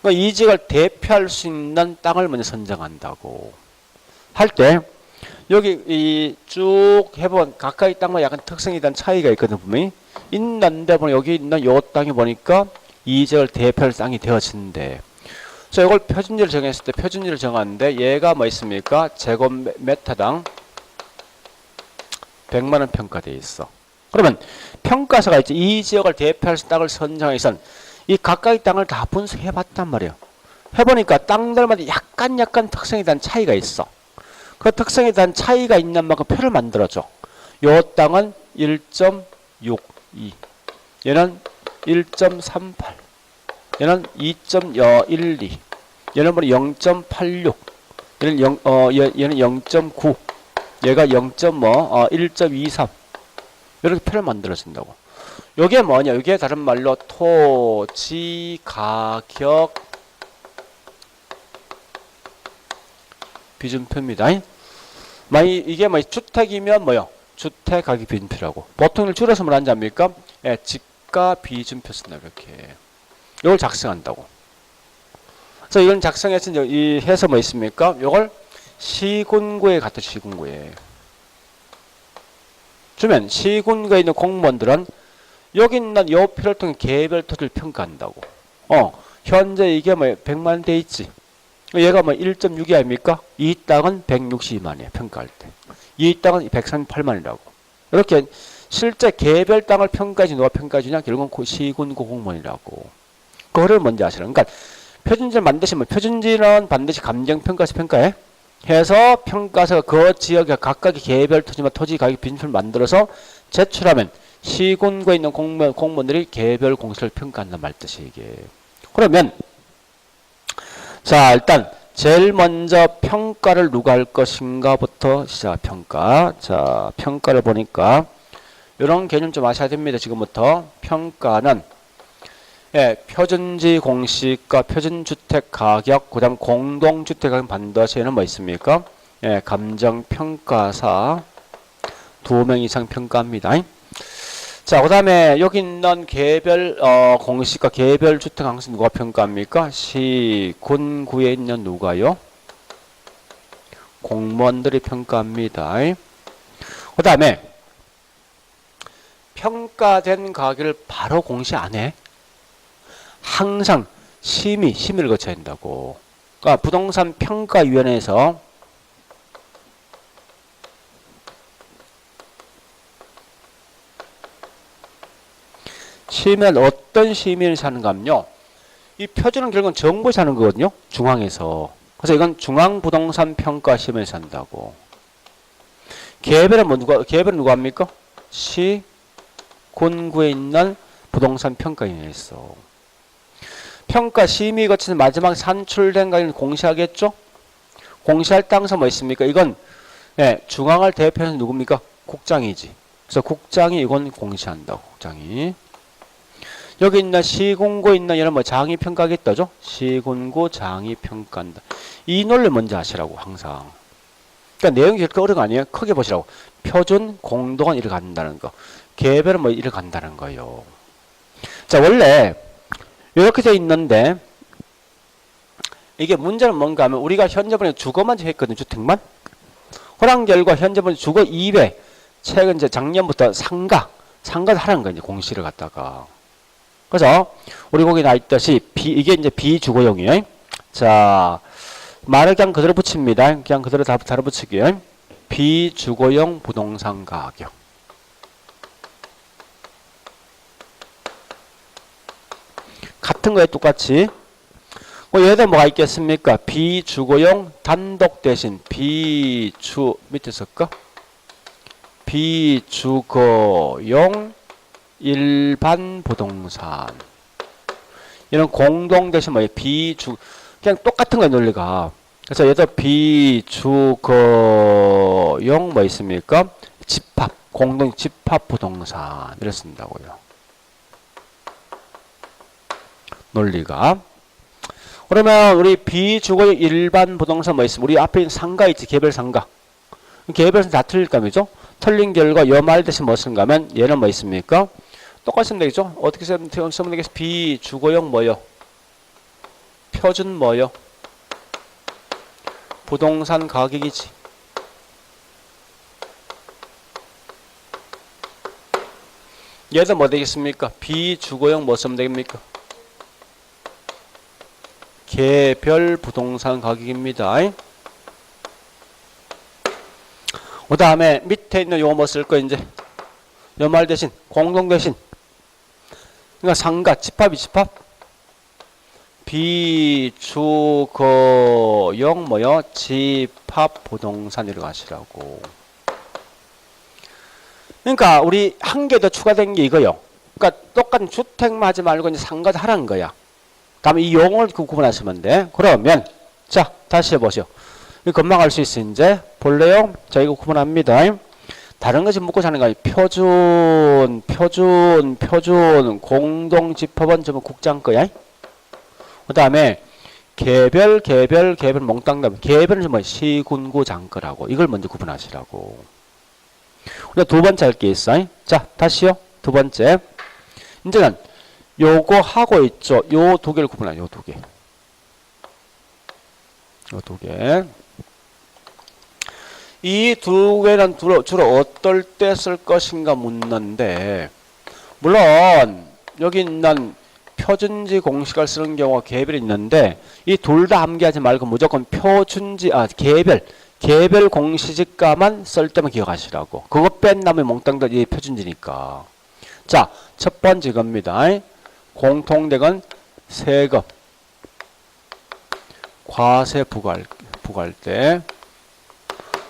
이 지역을 대표할 수 있는 땅을 먼저 선정한다고 할 때, 여기 쭉 해본 가까이 땅과 약간 특성에 대한 차이가 있거든. 분명히 있는데 보면 여기 있는 요 땅이 보니까 이 지역을 대표할 땅이 되어지는데, 자, 이걸 표준지를 정했을 때 표준지를 정하는데 얘가 뭐 있습니까? 제곱미터당 100만 원 평가되어 있어. 그러면 평가서가 있지. 이 지역을 대표할 땅을 선정해서 이 가까이 땅을 다 분석해 봤단 말이에요. 해보니까 땅들마다 약간 특성에 대한 차이가 있어. 그 특성에 대한 차이가 있는 만큼 표를 만들어줘. 요 땅은 1.62, 얘는 1.38, 얘는 2.12, 얘는 0.86, 얘는 0.9, 얘가 1.23 이렇게 표를 만들어준다고. 요게 뭐냐? 요게 다른 말로 토지 가격 비준표입니다. 이게 주택이면 뭐요? 주택 가격 비준표라고. 보통 줄여서 뭐라는지 압니까? 예, 집가 비준표 쓴다. 이렇게. 이걸 작성한다고. 그래서 이건 작성해서 이 해서 뭐 있습니까? 요걸 시군구에 갖다 시군구에 주면 시군구에 있는 공무원들은 여기 있는 요 표를 통해 개별 토지를 평가한다고. 현재 이게 100만 원 돼 있지. 얘가 1.6이 아닙니까? 이 땅은 162만이에요. 평가할 때. 이 땅은 138만이라고. 이렇게 실제 개별 땅을 평가하지 누가 평가해주냐? 결국은 시군구 공무원이라고. 그거를 먼저 아시라. 그러니까 표준지를 만드시면 표준지는 반드시 감정평가서 평가해. 해서 평가서가 그 지역의 각각의 개별 토지와 토지 가격 비준표를 만들어서 제출하면 시군구에 있는 공무원들이 개별 공시를 평가한단 말 뜻이 이게. 그러면 자, 일단 제일 먼저 평가를 누가 할 것인가부터 시작. 평가. 자, 평가를 보니까 이런 개념 좀 아셔야 됩니다. 지금부터 평가는 표준지 공시가 표준주택 가격, 그 다음 공동주택 가격 반드시 얘는 뭐 있습니까? 감정평가사 2명 이상 평가합니다. 자, 그 다음에 여기 있는 개별 공시가 개별 주택 항상 누가 평가합니까? 시군구에 있는 누가요? 공무원들이 평가합니다. 그 다음에 평가된 가격을 바로 공시 안 해. 항상 심의를 거쳐야 한다고. 그러니까 부동산 평가위원회에서 심의는 어떤 심의를 하는가 하면요. 이 표준은 결국은 정부에서 하는 거거든요. 중앙에서. 그래서 이건 중앙부동산평가심의에서 한다고. 개별은 누가 합니까? 시, 군구에 있는 부동산평가위원회에서. 평가 심의 거치는 마지막 산출된 가격을 공시하겠죠? 공시할 당사 뭐 있습니까? 이건 중앙을 대표해서 누굽니까? 국장이지. 그래서 국장이 이건 공시한다고. 국장이. 여기 있는 시군구에 있는 얘는 장이 평가하겠다죠? 시군구 장이 평가한다. 이 논리 먼저 하시라고 항상. 그러니까 내용이 그렇게 어려운 거 아니에요? 크게 보시라고. 표준, 공동은 이렇게 간다는 거. 개별은 이렇게 간다는 거예요. 자, 원래 이렇게 돼 있는데 이게 문제는 뭔가 하면 우리가 현재 보니까 주거만 했거든요. 주택만. 허락 결과 현재분 주거 200. 최근 이제 작년부터 상가 하라는 거예요. 공시를 갖다가. 그래서 우리 거기 나 있듯이 이게 이제 비주거용이에요. 자, 말을 그냥 그대로 붙입니다. 그냥 그대로 다 붙이기요. 비주거용 부동산 가격. 같은 거에 똑같이. 얘도 뭐가 있겠습니까? 비주거용 단독 대신 밑에 쓸까? 비주거용 일반 부동산. 이런 공동 대신 뭐예요? 그냥 똑같은 거예요, 논리가. 그래서 얘도 비주거용 뭐 있습니까? 집합, 공동 집합 부동산. 이렇게 쓴다고요. 논리가. 그러면 우리 비주거용 일반 부동산 뭐 있습니까? 우리 앞에 있는 상가 있지, 개별 상가. 개별은 다 틀릴 거죠? 틀린 결과 여 말 대신 뭐 쓴가 하면 얘는 뭐 있습니까? 똑같이 쓰면 되겠죠? 어떻게 쓰면 되겠어? 비주거용 뭐요? 표준 뭐요? 부동산 가격이지. 얘도 뭐 되겠습니까? 비주거용 뭐 쓰면 되겠습니까? 개별 부동산 가격입니다. 그 다음에 밑에 있는 요거 뭐 쓸 거 이제 요 말 대신 공동 대신 그러니까 상가 집합이 집합 비주거용 뭐요? 집합 부동산 이라고 하시라고. 그러니까 우리 한 개 더 추가된 게 이거요. 그러니까 똑같은 주택만 하지 말고 이제 상가도 하라는 거야. 다음에 이 용어를 구분하시면 돼. 그러면 자 다시 해보시오. 금방 알 수 있어. 이제 볼래요? 자 이거 구분합니다. 다른 것이 묻고 사는 거야. 표준 공동집합은 좀 국장 거야. 그 다음에 개별 몽땅 다음에 개별은 뭐 시군구장 거라고. 이걸 먼저 구분하시라고. 두 번째 할 게 있어. 자 다시요. 두 번째 이제는 요거 하고 있죠. 요 두 개를 구분하죠. 요 두 개. 요 두 개. 이 두 개는 주로 어떨 때 쓸 것인가 묻는데, 물론 여기 있는 표준지 공식을 쓰는 경우가 개별이 있는데 이 둘 다 암기하지 말고 무조건 개별 공시지가만 쓸 때만 기억하시라고. 그거 뺀 다음에 몽땅 다 이 표준지니까. 자, 첫 번째 이겁니다. 공통된 세금, 과세 부과할 때.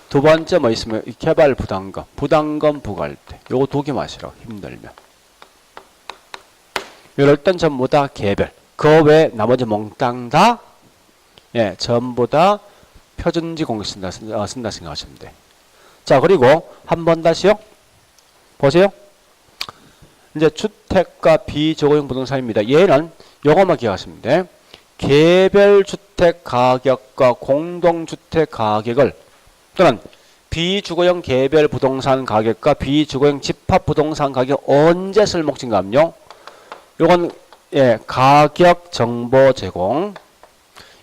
두 번째 뭐 있으면 개발 부담금 부과할 때. 요거 두 개 마시라고. 힘들면. 이럴 땐 전부 다 개별. 그 외에 나머지 몽땅 다 전부 다 표준지 공식 쓴다 생각하시면 돼. 자, 그리고 한 번 다시요. 보세요. 이제 주택과 비주거용 부동산입니다. 얘는 요것만 기억하시면 돼. 개별 주택 가격과 공동주택 가격을 또는 비주거용 개별 부동산 가격과 비주거용 집합 부동산 가격 언제 쓸 목적인가 하면요. 요건 가격 정보 제공.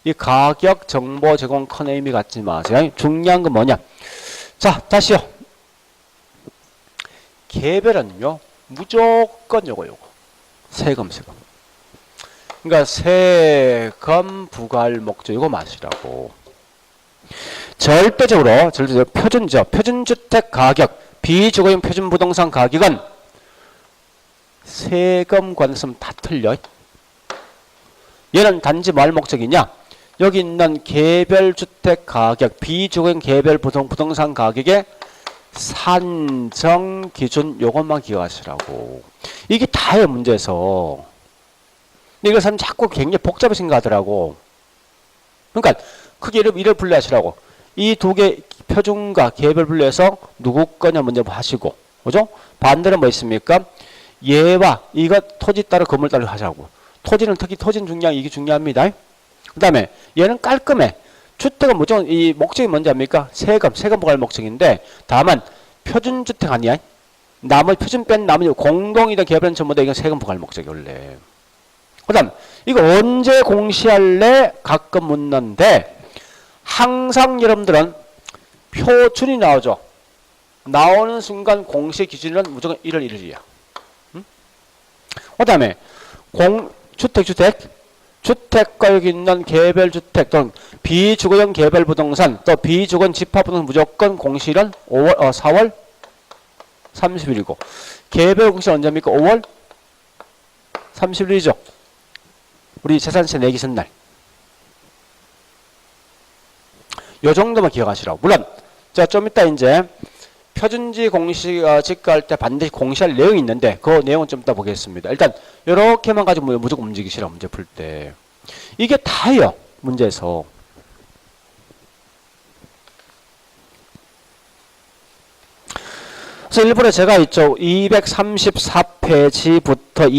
이 가격 정보 제공 큰 의미 갖지 마세요. 중요한 건 뭐냐? 자, 다시요. 개별은요. 무조건 요거. 세금. 그러니까 세금 부과할 목적 이거 마시라고. 절대적으로 표준주택 가격, 비주거용 표준 부동산 가격은 세금 관점 다 틀려. 얘는 단지 뭘 목적이냐? 여기 있는 개별 주택 가격, 비주거용 개별 부동산 가격의 산정 기준 요것만 기억하시라고. 이게 다예요, 문제에서. 근데 이것은 자꾸 굉장히 복잡하게 생각하더라고. 그러니까 크게 이를 분류하시라고. 이 두 개 표준과 개별 분류해서 누구 거냐 먼저 하시고, 그죠? 반대로 뭐 있습니까? 얘와 이거 토지 따로 건물 따로 하자고. 토지는 특히 토지는 이게 중요합니다. 그 다음에 얘는 깔끔해. 주택은 무조건 이 목적이 뭔지 압니까? 세금 부과할 목적인데, 다만 표준주택 아니야? 나머지 표준 뺀 나머지 공동이든 개별은 전부 다 이건 세금 부과할 목적이 원래. 그 다음 이거 언제 공시할래? 가끔 묻는데, 항상 여러분들은 표준이 나오죠. 나오는 순간 공시 기준은 무조건 1월 1일이야. 그 다음에 주택가 여기 있는 개별주택 또는 비주거용 개별부동산 또 비주거용 집합부동산 무조건 공시일은 4월 30일이고 개별 공시는 언제입니까? 5월 30일이죠. 우리 재산세 내기 전날. 요 정도만 기억하시라고. 물론 자, 좀 이따 이제 표준지 공시 직거할 때 반드시 공시할 내용이 있는데 그 내용은 좀 이따 보겠습니다. 일단 이렇게만 가지고 무조건 움직이시라. 문제 풀 때 이게 다예요. 문제에서. 그래서 일부러 제가 있죠. 234페이지부터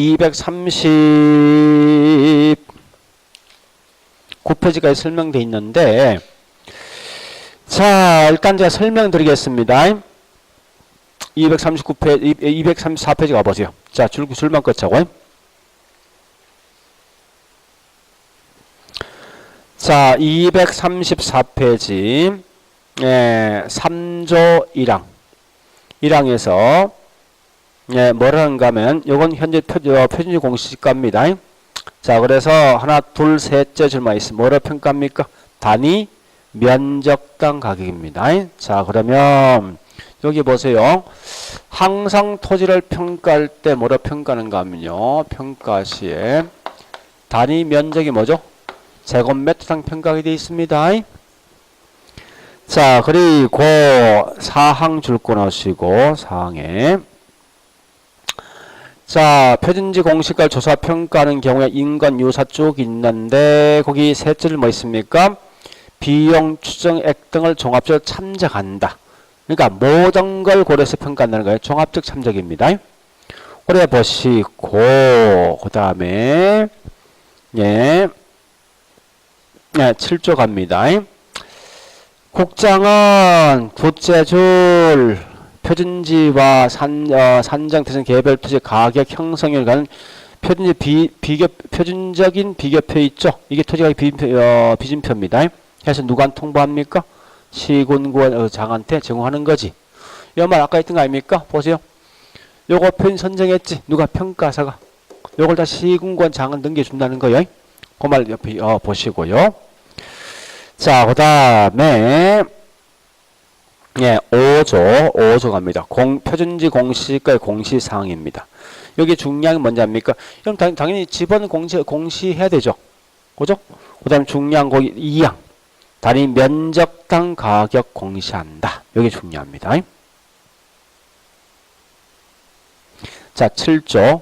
239페이지까지 설명되어 있는데 자, 일단 제가 설명드리겠습니다. 234페이지 가보세요. 자, 줄만 끄자고. 자, 234페이지 3조 1항 1항에서 뭐라 하는가 하면 요건 현재 표준지 공시지가입니다. 자, 그래서 하나 둘 셋째 줄만 있으면 뭐라 평가합니까? 단위 면적당 가격입니다. 자, 그러면 여기 보세요. 항상 토지를 평가할 때 뭐라 평가하는가 하면요. 평가 시에 단위 면적이 뭐죠? 제곱미터당 평가하게 되어 있습니다. 자, 그리고 사항 줄 끊으시고 사항에 자, 표준지 공시가를 조사 평가하는 경우에 인건 유사 쭉 있는데 거기 셋째를 뭐 있습니까? 비용 추정액 등을 종합적으로 참작한다. 그러니까 모든 걸 고려해서 평가한다는 거예요. 종합적 참작입니다. 그래 보시고 그 다음에 7조 갑니다. 국장은 둘째 줄 표준지와 산정태생 개별 토지 가격 형성에 관한 표준지 표준적인 비교표 있죠. 이게 토지가 비준표입니다. 그래서 누구한테 통보합니까? 시군구원 장한테 제공하는 거지. 이 말 아까 했던 거 아닙니까? 보세요. 요거 표준 선정했지. 누가 평가사가. 요걸 다 시군구원 장한 넘겨준다는 거예요. 그 말 옆에 보시고요. 자, 그 다음에 5조 갑니다. 표준지 공시가의 공시사항입니다. 여기 중요한 게 뭔지 압니까? 그럼 당연히 집은 공시해야 되죠. 그죠? 그 다음에 중요한 거 2항. 단위 면적당 가격 공시한다. 이게 중요합니다. 자, 7조.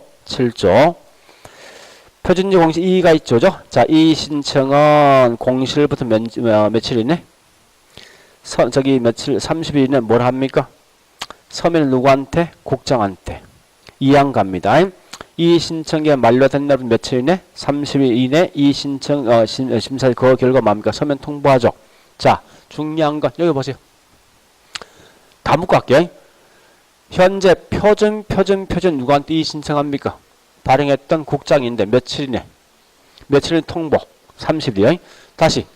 표준지 공시 2가 있죠. 자, 이 신청은 공시일부터 며칠이네? 저기 며칠, 30일이네. 뭘 합니까? 서면 누구한테? 국장한테. 2항 갑니다. 이 신청이 만료된 날은 며칠이네? 30일 이내 이 신청 심사 그 결과 뭡니까? 서면 통보하죠. 자, 중요한 건 여기 보세요. 다 묶고 갈게요. 현재 표준 누구한테 이 신청합니까? 발행했던 국장인데 며칠이네? 며칠 통보? 30일이요. 다시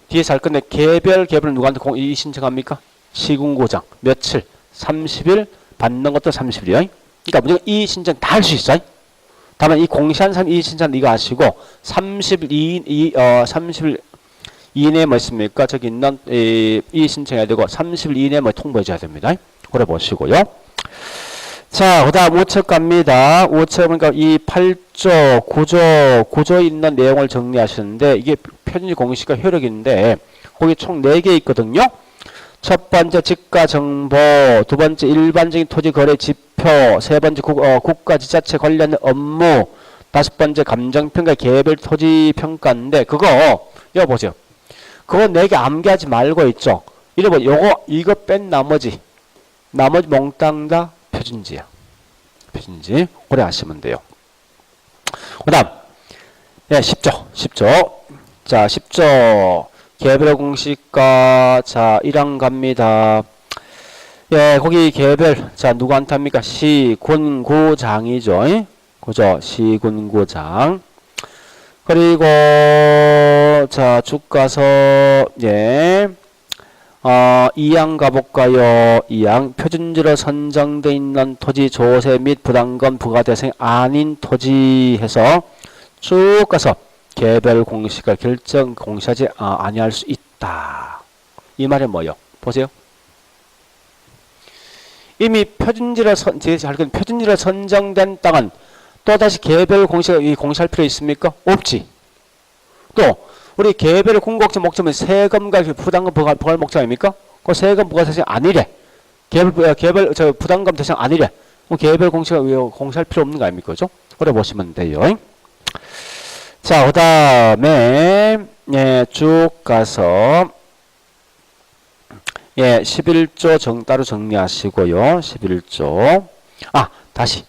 뒤에서 할 건데 개별 누구한테 이 신청합니까? 시군구장 며칠? 30일 받는 것도 30일이요. 그러니까 무조건 이 신청 다 할 수 있어요. 다만 이 공시한 사람 이 신청 이거 아시고 30일 이내에 뭐 있습니까? 저기 있는 이 신청해야 되고 30일 이내에 뭐 통보해 줘야 됩니다. 그래 보시고요. 자, 그 다음 5척 갑니다. 5척 그러니까 이 8조, 9조 있는 내용을 정리하시는데 이게 표준지 공시가 효력인데 거기 총 4개 있거든요. 첫 번째 지가 정보, 두 번째 일반적인 토지 거래 지표, 세 번째 국가 지자체 관련 업무, 다섯 번째 감정평가 개별 토지 평가인데 그거 이거 보세요. 그거 4개 암기하지 말고 있죠. 이거 뺀 나머지 몽땅 다 표준지야. 표준지 오래 하시면 돼요. 그 다음 10조. 자, 10조 개별 공시가 자 1항 갑니다. 거기 개별 자 누구한테 합니까? 시군구장이죠. 그죠? 시군구장. 그리고 자 주가서 2항 가볼까요? 2항 표준지로 선정되어 있는 토지 조세 및 부담금 부과 대상이 아닌 토지 해서 쭉 가서 개별 공시가 결정 공시하지 아니할 수 있다. 이 말이 뭐예요? 보세요. 이미 표준지로 선정된 땅은 또다시 개별 공시할 필요 있습니까? 없지. 또 우리 개별 공공업체 목적은 세금과 부담금 부과할 목적 아닙니까? 그 세금 부과 대상 아니래. 개별 부담금 대상 아니래. 개별 공시할 필요 없는 거 아닙니까? 그죠? 그래 보시면 돼요. 자, 그 다음에 예, 쭉 가서 11조 따로 정리하시고요. 11조. 다시.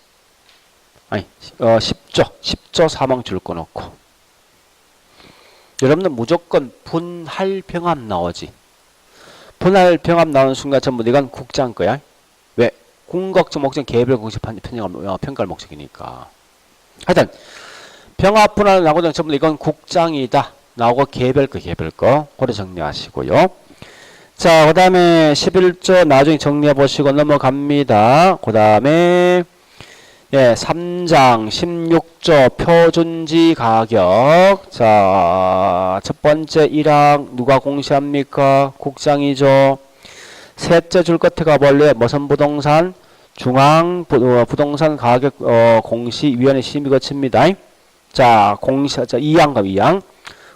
10조 사망 줄 거 놓고. 여러분들 무조건 분할 병합 나오지. 분할 병합 나오는 순간 전부 이건 국장 거야. 왜? 궁극적 목적 개별 공시 평가할 목적이니까. 하여튼 병합 분할 나오는 전부 이건 국장이다. 나오고 개별 거. 그래 정리하시고요. 자, 그 다음에 11조 나중에 정리해 보시고 넘어갑니다. 그 다음에 3장 16조 표준지 가격. 자, 첫 번째 1항 누가 공시합니까? 국장이죠. 셋째 줄 끝에 가볼래? 무슨 부동산? 중앙 부동산 가격 공시위원회 심의 거칩니다. 자, 2항.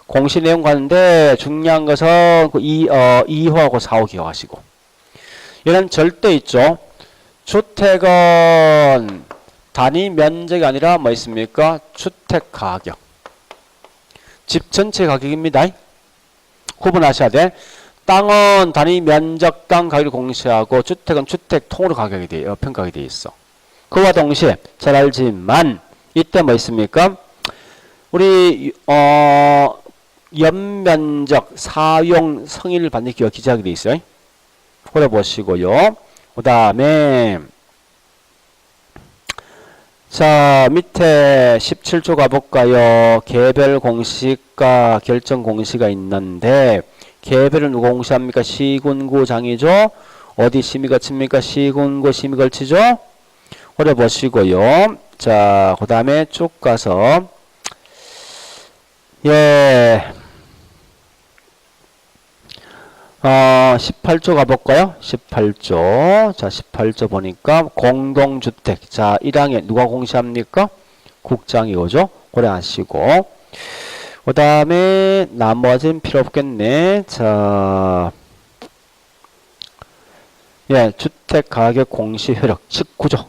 공시 내용 가는데 중요한 것은 2호하고 4호 기억하시고. 이런 절대 있죠. 주택은 단위 면적이 아니라 뭐 있습니까? 주택 가격. 집 전체 가격입니다. 구분하셔야 돼. 땅은 단위 면적당 가격을 공시하고 주택은 주택통으로 가격이 평가가 되어 있어. 그와 동시에 잘 알지만 이때 뭐 있습니까? 우리 연면적 사용 성인을 받는 기업 기재하게 되어 있어요. 그래 보시고요. 그 다음에 자, 밑에 17조 가볼까요? 개별 공시가 결정 공시가 있는데 개별은 누가 공시합니까? 시군구장이죠. 어디 심의 거칩니까? 시군구 심의 걸치죠. 그래 보시고요. 자, 그 다음에 쭉 가서 18조 가볼까요? 18조. 자, 18조 보니까 공동주택. 자, 1항에 누가 공시합니까? 국장이 오죠? 고려하시고. 그 다음에 나머지는 필요 없겠네. 자, 주택 가격 공시 효력 19조.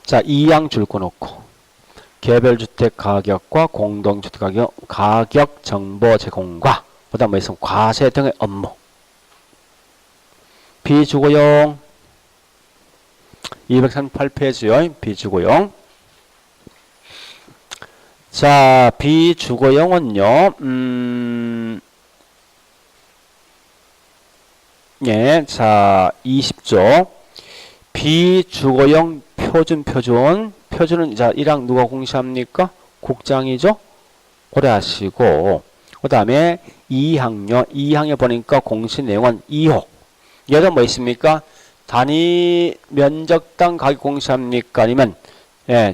자, 2항 줄 거 놓고. 개별주택 가격과 공동주택 가격 정보 제공과 그 다음에 과세 등의 업무. 비주거용 238페이지요. 비주거용. 자, 비주거용은요. 자, 20조. 비주거용 표준은 자 1항 누가 공시합니까? 국장이죠. 고려하시고 그 다음에 2항요. 2항에 보니까 공시 내용은 2호. 얘가 뭐 있습니까? 단위 면적당 가격 공시합니까? 아니면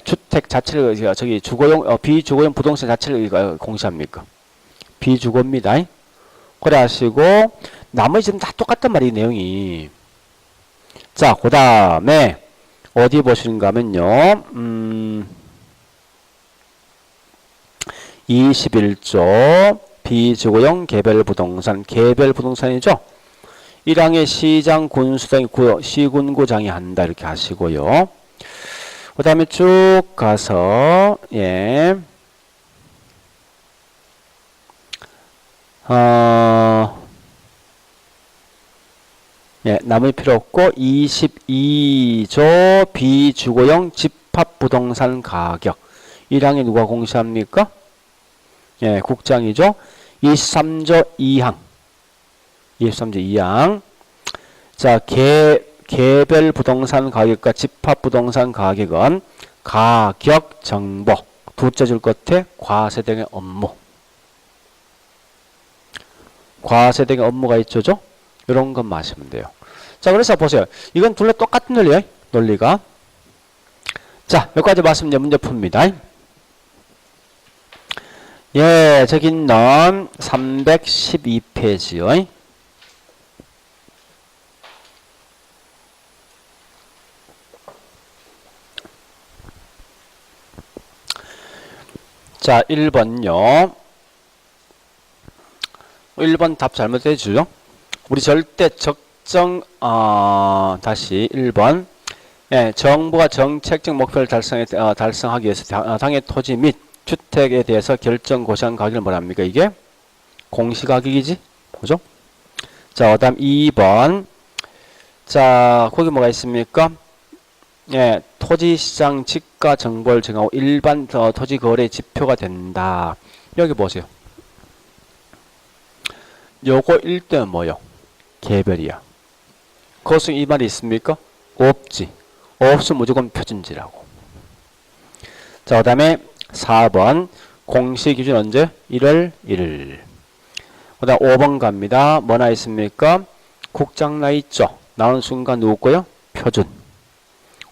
주택 자체를 주거용 비주거용 부동산 자체를 공시합니까? 비주거입니다. 고려하시고 나머지는 다 똑같단 말이에요. 내용이. 자, 그 다음에 어디 보시는가 하면요. 21조 비주거용 개별부동산이죠. 1항의 시장 군수당이 시군구장이 한다 이렇게 하시고요. 그 다음에 쭉 가서 남의 필요 없고 22조 비주거용 집합부동산 가격 1항에 누가 공시합니까? 국장이죠. 23조 2항 자, 개별 부동산 가격과 집합 부동산 가격은 가격 정보 두째 줄 끝에 과세등의 업무. 과세등의 업무가 있죠. 이런 것만 하시면 돼요. 자, 그래서 보세요. 이건 둘 다 똑같은 논리예요. 논리가. 자, 여기까지 봤으면 이제 문제 풉니다. 예, 저기 있는 312페이지요. 자, 1번요. 1번 답 잘못해주죠. 우리 절대 적정, 다시 1번. 예, 정부가 정책적 목표를 달성하기 위해서 당의 토지 및 주택에 대해서 결정 고시한 가격을 뭐라 합니까? 이게 공시가격이지? 보죠? 자, 그 다음 2번. 자, 거기 뭐가 있습니까? 예, 토지시장 지가 정보를 정하고 일반 토지 거래 지표가 된다. 여기 보세요. 요거 1대 뭐요? 개별이야. 거수 이 말이 있습니까? 없지. 없으면 무조건 표준지라고. 자, 그 다음에 4번. 공시 기준 언제? 1월 1일. 그 다음 5번 갑니다. 뭐 나 있습니까? 국장 나 있죠? 나오는 순간 누구고요? 표준.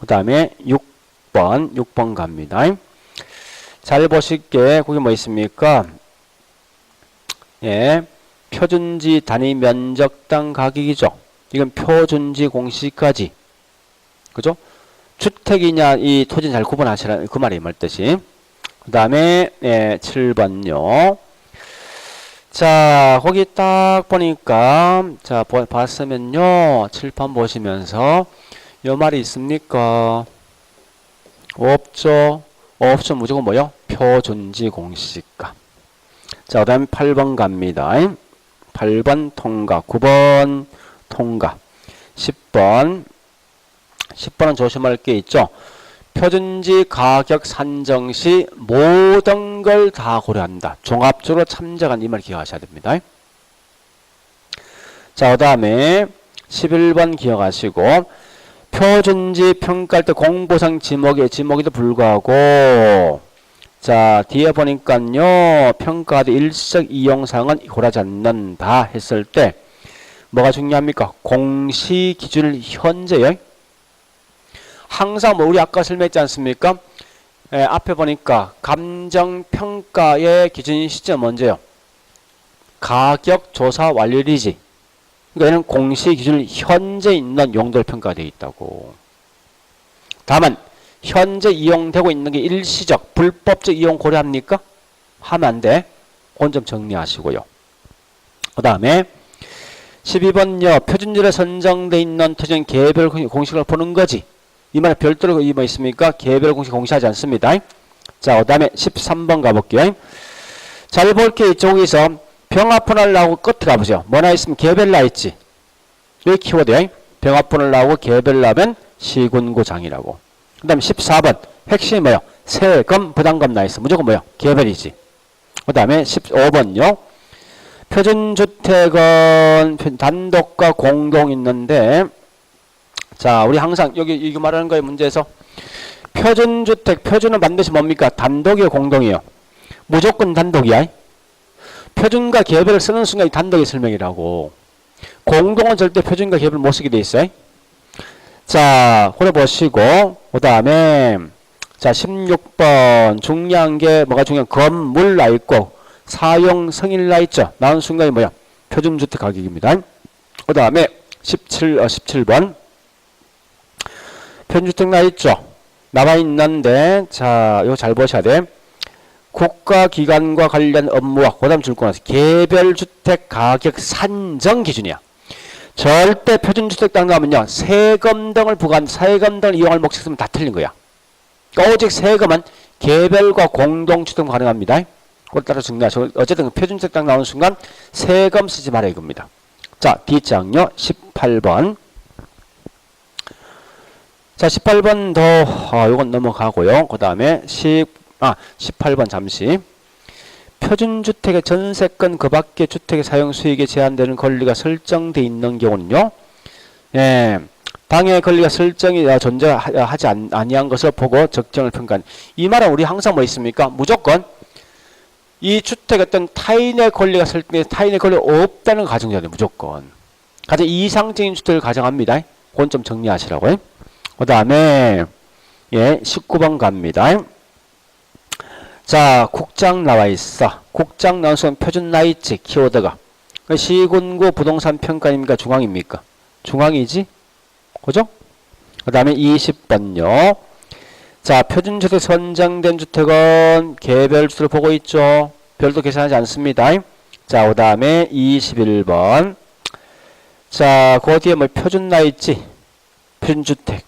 그 다음에 6번 갑니다. 잘 보실게. 거기 뭐 있습니까? 예. 표준지 단위 면적당 가격이죠. 이건 표준지 공시까지. 그죠? 주택이냐, 이 토지는 잘 구분하시라는 그 말이 말 뜻이. 그 다음에, 예, 7번요. 자, 거기 딱 보니까, 자, 봤으면요. 칠판 보시면서, 요 말이 있습니까? 없죠. 없죠. 무조건 뭐요? 표준지 공시가. 자, 그 다음에 8번 갑니다. 8번 통과. 9번 통과. 10번은 조심할 게 있죠. 표준지 가격 산정 시 모든 걸 다 고려한다. 종합적으로 참작한 이 말 기억하셔야 됩니다. 자, 그 다음에 11번 기억하시고 표준지 평가할 때 공보상 지목에도 불구하고 자, 뒤에 보니까요. 평가하되 일석 이용사항은 고려하지 않는다 했을 때 뭐가 중요합니까? 공시 기준을 현재요. 항상 뭐 우리 아까 설명했지 않습니까? 예, 앞에 보니까 감정평가의 기준 시점 언제요? 가격 조사 완료일이지. 그러니까 얘는 공시 기준을 현재 있는 용도로 평가되어 있다고. 다만 현재 이용되고 있는 게 일시적, 불법적 이용 고려합니까? 하면 안 돼. 그건 좀 정리하시고요. 그 다음에 12번요. 표준지로 선정되어 있는 토지는 개별 공식을 보는 거지. 이 말에 별도로 이 뭐 있습니까? 개별 공식 공시하지 않습니다. 자, 그 다음에 13번 가볼게요. 잘 볼게 이쪽에서 병합분할 나오고 끝에 가보세요. 뭐나 있으면 개별 나 있지. 여기 키워드야. 병합분할 나오고 개별 나면 시군구장이라고. 그 다음에 14번 핵심이 뭐요? 세금 부담금 나 있어. 무조건 뭐요? 개별이지. 그 다음에 15번요. 표준주택은 단독과 공동 있는데 자, 우리 항상 여기 이거 말하는 거예요. 문제에서 표준주택, 표준은 반드시 뭡니까? 단독이요, 공동이요? 무조건 단독이야. 표준과 개별을 쓰는 순간 이 단독의 설명이라고. 공동은 절대 표준과 개별 못 쓰게 돼 있어요. 자, 그래 보시고 그 다음에 자 16번 중요한 게 뭐가 중요한 건물 나 있고 사용 승인 나 있죠. 나온 순간이 뭐야? 표준주택 가격입니다. 그 다음에 17번 표준주택 나 있죠. 나와 있는데 자 이거 잘 보셔야 돼. 국가기관과 관련 업무와 그 다음 줄거 나서 개별주택 가격 산정 기준이야. 절대 표준주택 땅 가면요 세금 등을 부과한 세금 등을 이용할 목적 쓰면 다 틀린 거야. 그러니까 오직 세금은 개별과 공동주택 가능합니다. 그걸 따라 정리하시고 어쨌든 표준주택 땅 나오는 순간 세금 쓰지 말아야 이겁니다. 자 D장요 18번. 자 18번 더 요건 넘어가고요. 그 다음에 18번 잠시. 표준주택의 전세권 그 밖의 주택의 사용 수익에 제한되는 권리가 설정되어 있는 경우는요. 예, 방해 권리가 설정이 존재하지 아니한 것을 보고 적정을 평가하는. 이 말은 우리 항상 뭐 있습니까? 무조건 이 주택 어떤 타인의 권리가 설정돼 타인의 권리가 없다는 가정자들 무조건. 가장 이상적인 주택을 가정합니다. 그건 좀 정리하시라고요. 그 다음에 예 19번 갑니다. 자 국장 나와 있어. 국장 나온 순간 표준 나 있지 키워드가. 시군구 부동산 평가입니까? 중앙입니까? 중앙이지? 그죠? 그 다음에 20번요. 자, 표준주택 선정된 주택은 개별주택을 보고 있죠. 별도 계산하지 않습니다. 자, 그 다음에 21번. 자, 그 뒤에 뭐 표준 나 있지? 표준주택.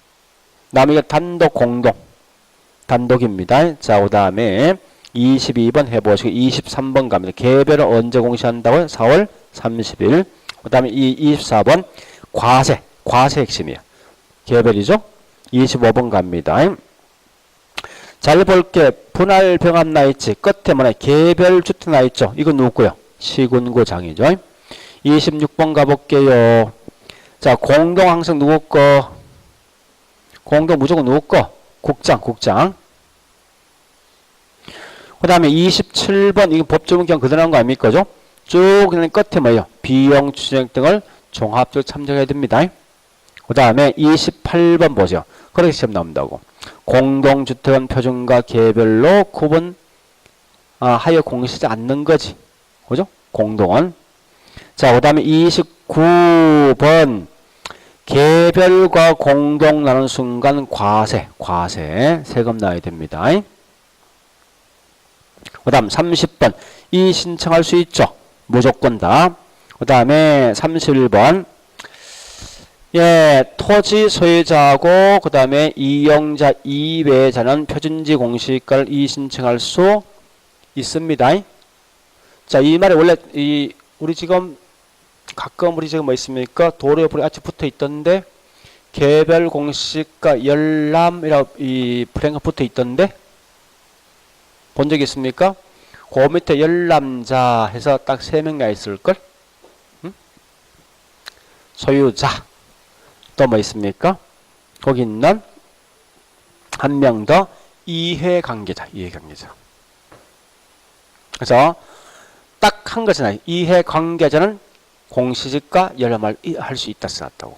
남이가 단독, 공동. 단독입니다. 자, 그 다음에 22번 해보시고 23번 갑니다. 개별은 언제 공시한다고요? 4월 30일. 그 다음에 24번 과세. 과세 핵심이에요. 개별이죠? 25번 갑니다. 잘 볼게. 분할 병합 나 있지? 끝에 뭐냐? 개별주택 나 있죠? 이건 누구고요? 시군구장이죠. 26번 가볼게요. 자, 공동 항상 누구 거? 공동 무조건 누구 거? 국장. 그 다음에 27번, 이거 법조문경 그대로 한 거 아닙니까? 그죠? 쭉 그냥 끝에 뭐예요? 비용 추정 등을 종합적으로 참조해야 됩니다. 그 다음에 28번 보죠. 그렇게 시험 나온다고. 공동주택은 표준과 개별로 구분 하여 공시하지 않는 거지. 그죠? 공동은. 자, 그 다음에 29번. 개별과 공동 나눈 순간 과세. 세금 나야 됩니다. 그 다음 30번. 이 신청할 수 있죠. 무조건 다. 그 다음에 31번. 예, 토지 소유자하고 그 다음에 이용자 이외자는 표준지 공시가를 이의신청할 수 있습니다. 자, 이 말에 원래 우리 지금 가끔 우리 지금 뭐 있습니까? 도로에 불이 아직 붙어 있던데 개별 공시가 열람이라고 이 불행가 붙어 있던데 본 적 있습니까? 그 밑에 열람자 해서 딱 3명 나 있을걸? 응? 소유자. 또 뭐 있습니까? 거기 있는 한 명 더 이해관계자. 그래서 딱 한 거잖아요. 이해관계자는 공시지가 열람을 할 수 있다 써놨다고.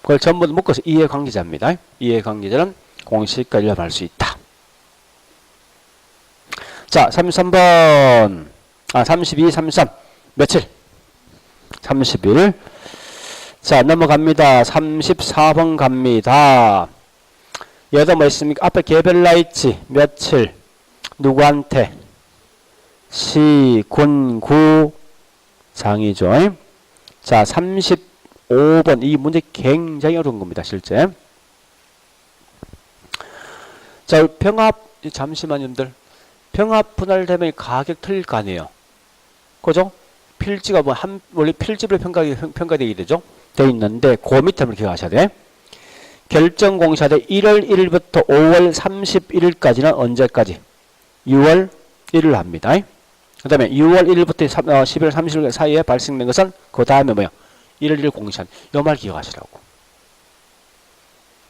그걸 전부 묶어서 이해관계자입니다. 이해관계자는 공시지가 열람할 수 있다. 자, 33번. 32, 33. 며칠? 30일. 자, 넘어갑니다. 34번 갑니다. 여기다 뭐 있습니까? 앞에 개별 나 있지? 며칠? 누구한테? 시, 군, 구, 장이죠. 자, 35번. 이 문제 굉장히 어려운 겁니다, 실제. 자, 병합, 잠시만요, 여러분들. 병합 분할되면 가격 틀릴 거 아니에요. 그죠? 필지가 뭐 원래 필지별 평가되게 되죠? 돼 있는데, 그 밑에 한번 기억하셔야 돼. 결정 공시하되 1월 1일부터 5월 31일까지는 언제까지? 6월 1일 합니다. 그 다음에 6월 1일부터 11월 30일 사이에 발생된 것은 그 다음에 뭐야? 1월 1일 공시한. 요 말 기억하시라고.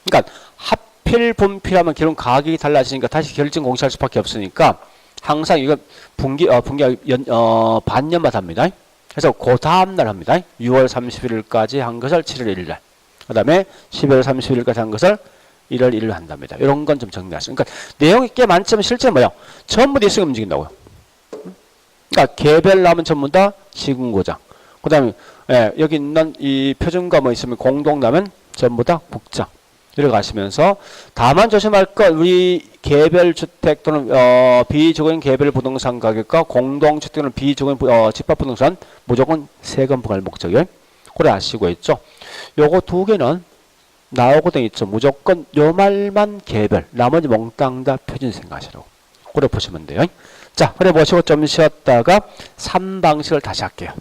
그러니까 합필 분필하면 결국 가격이 달라지니까 다시 결정 공시할 수밖에 없으니까 항상 이거 분기 반년마다 합니다. 그래서 그 다음 날 합니다. 6월 31일까지 한 것을 7월 1일 날. 그 다음에 12월 31일까지 한 것을 1월 1일 한답니다. 이런 건 좀 정리하시죠. 그러니까 내용이 꽤 많지만 실제 뭐야? 전부 다 이승 움직인다고요. 그러니까 개별 나면 전부 다 시군구장. 그 다음에 여기 있는 이 표준과 뭐 있으면 공동 나면 전부 다 국장. 이렇게 가시면서 다만 조심할 것 우리 개별 주택 또는 비주거인 개별 부동산 가격과 공동 주택은 비주거인 집합 부동산 무조건 세금 부과할 목적이에요. 그래 아시고 있죠. 요거 두 개는 나오거든 있죠. 무조건 요 말만 개별, 나머지 몽땅 다 표준 생각하시라고. 그래 보시면 돼요. 자, 그래 보시고 좀 쉬었다가 3방식을 다시 할게요.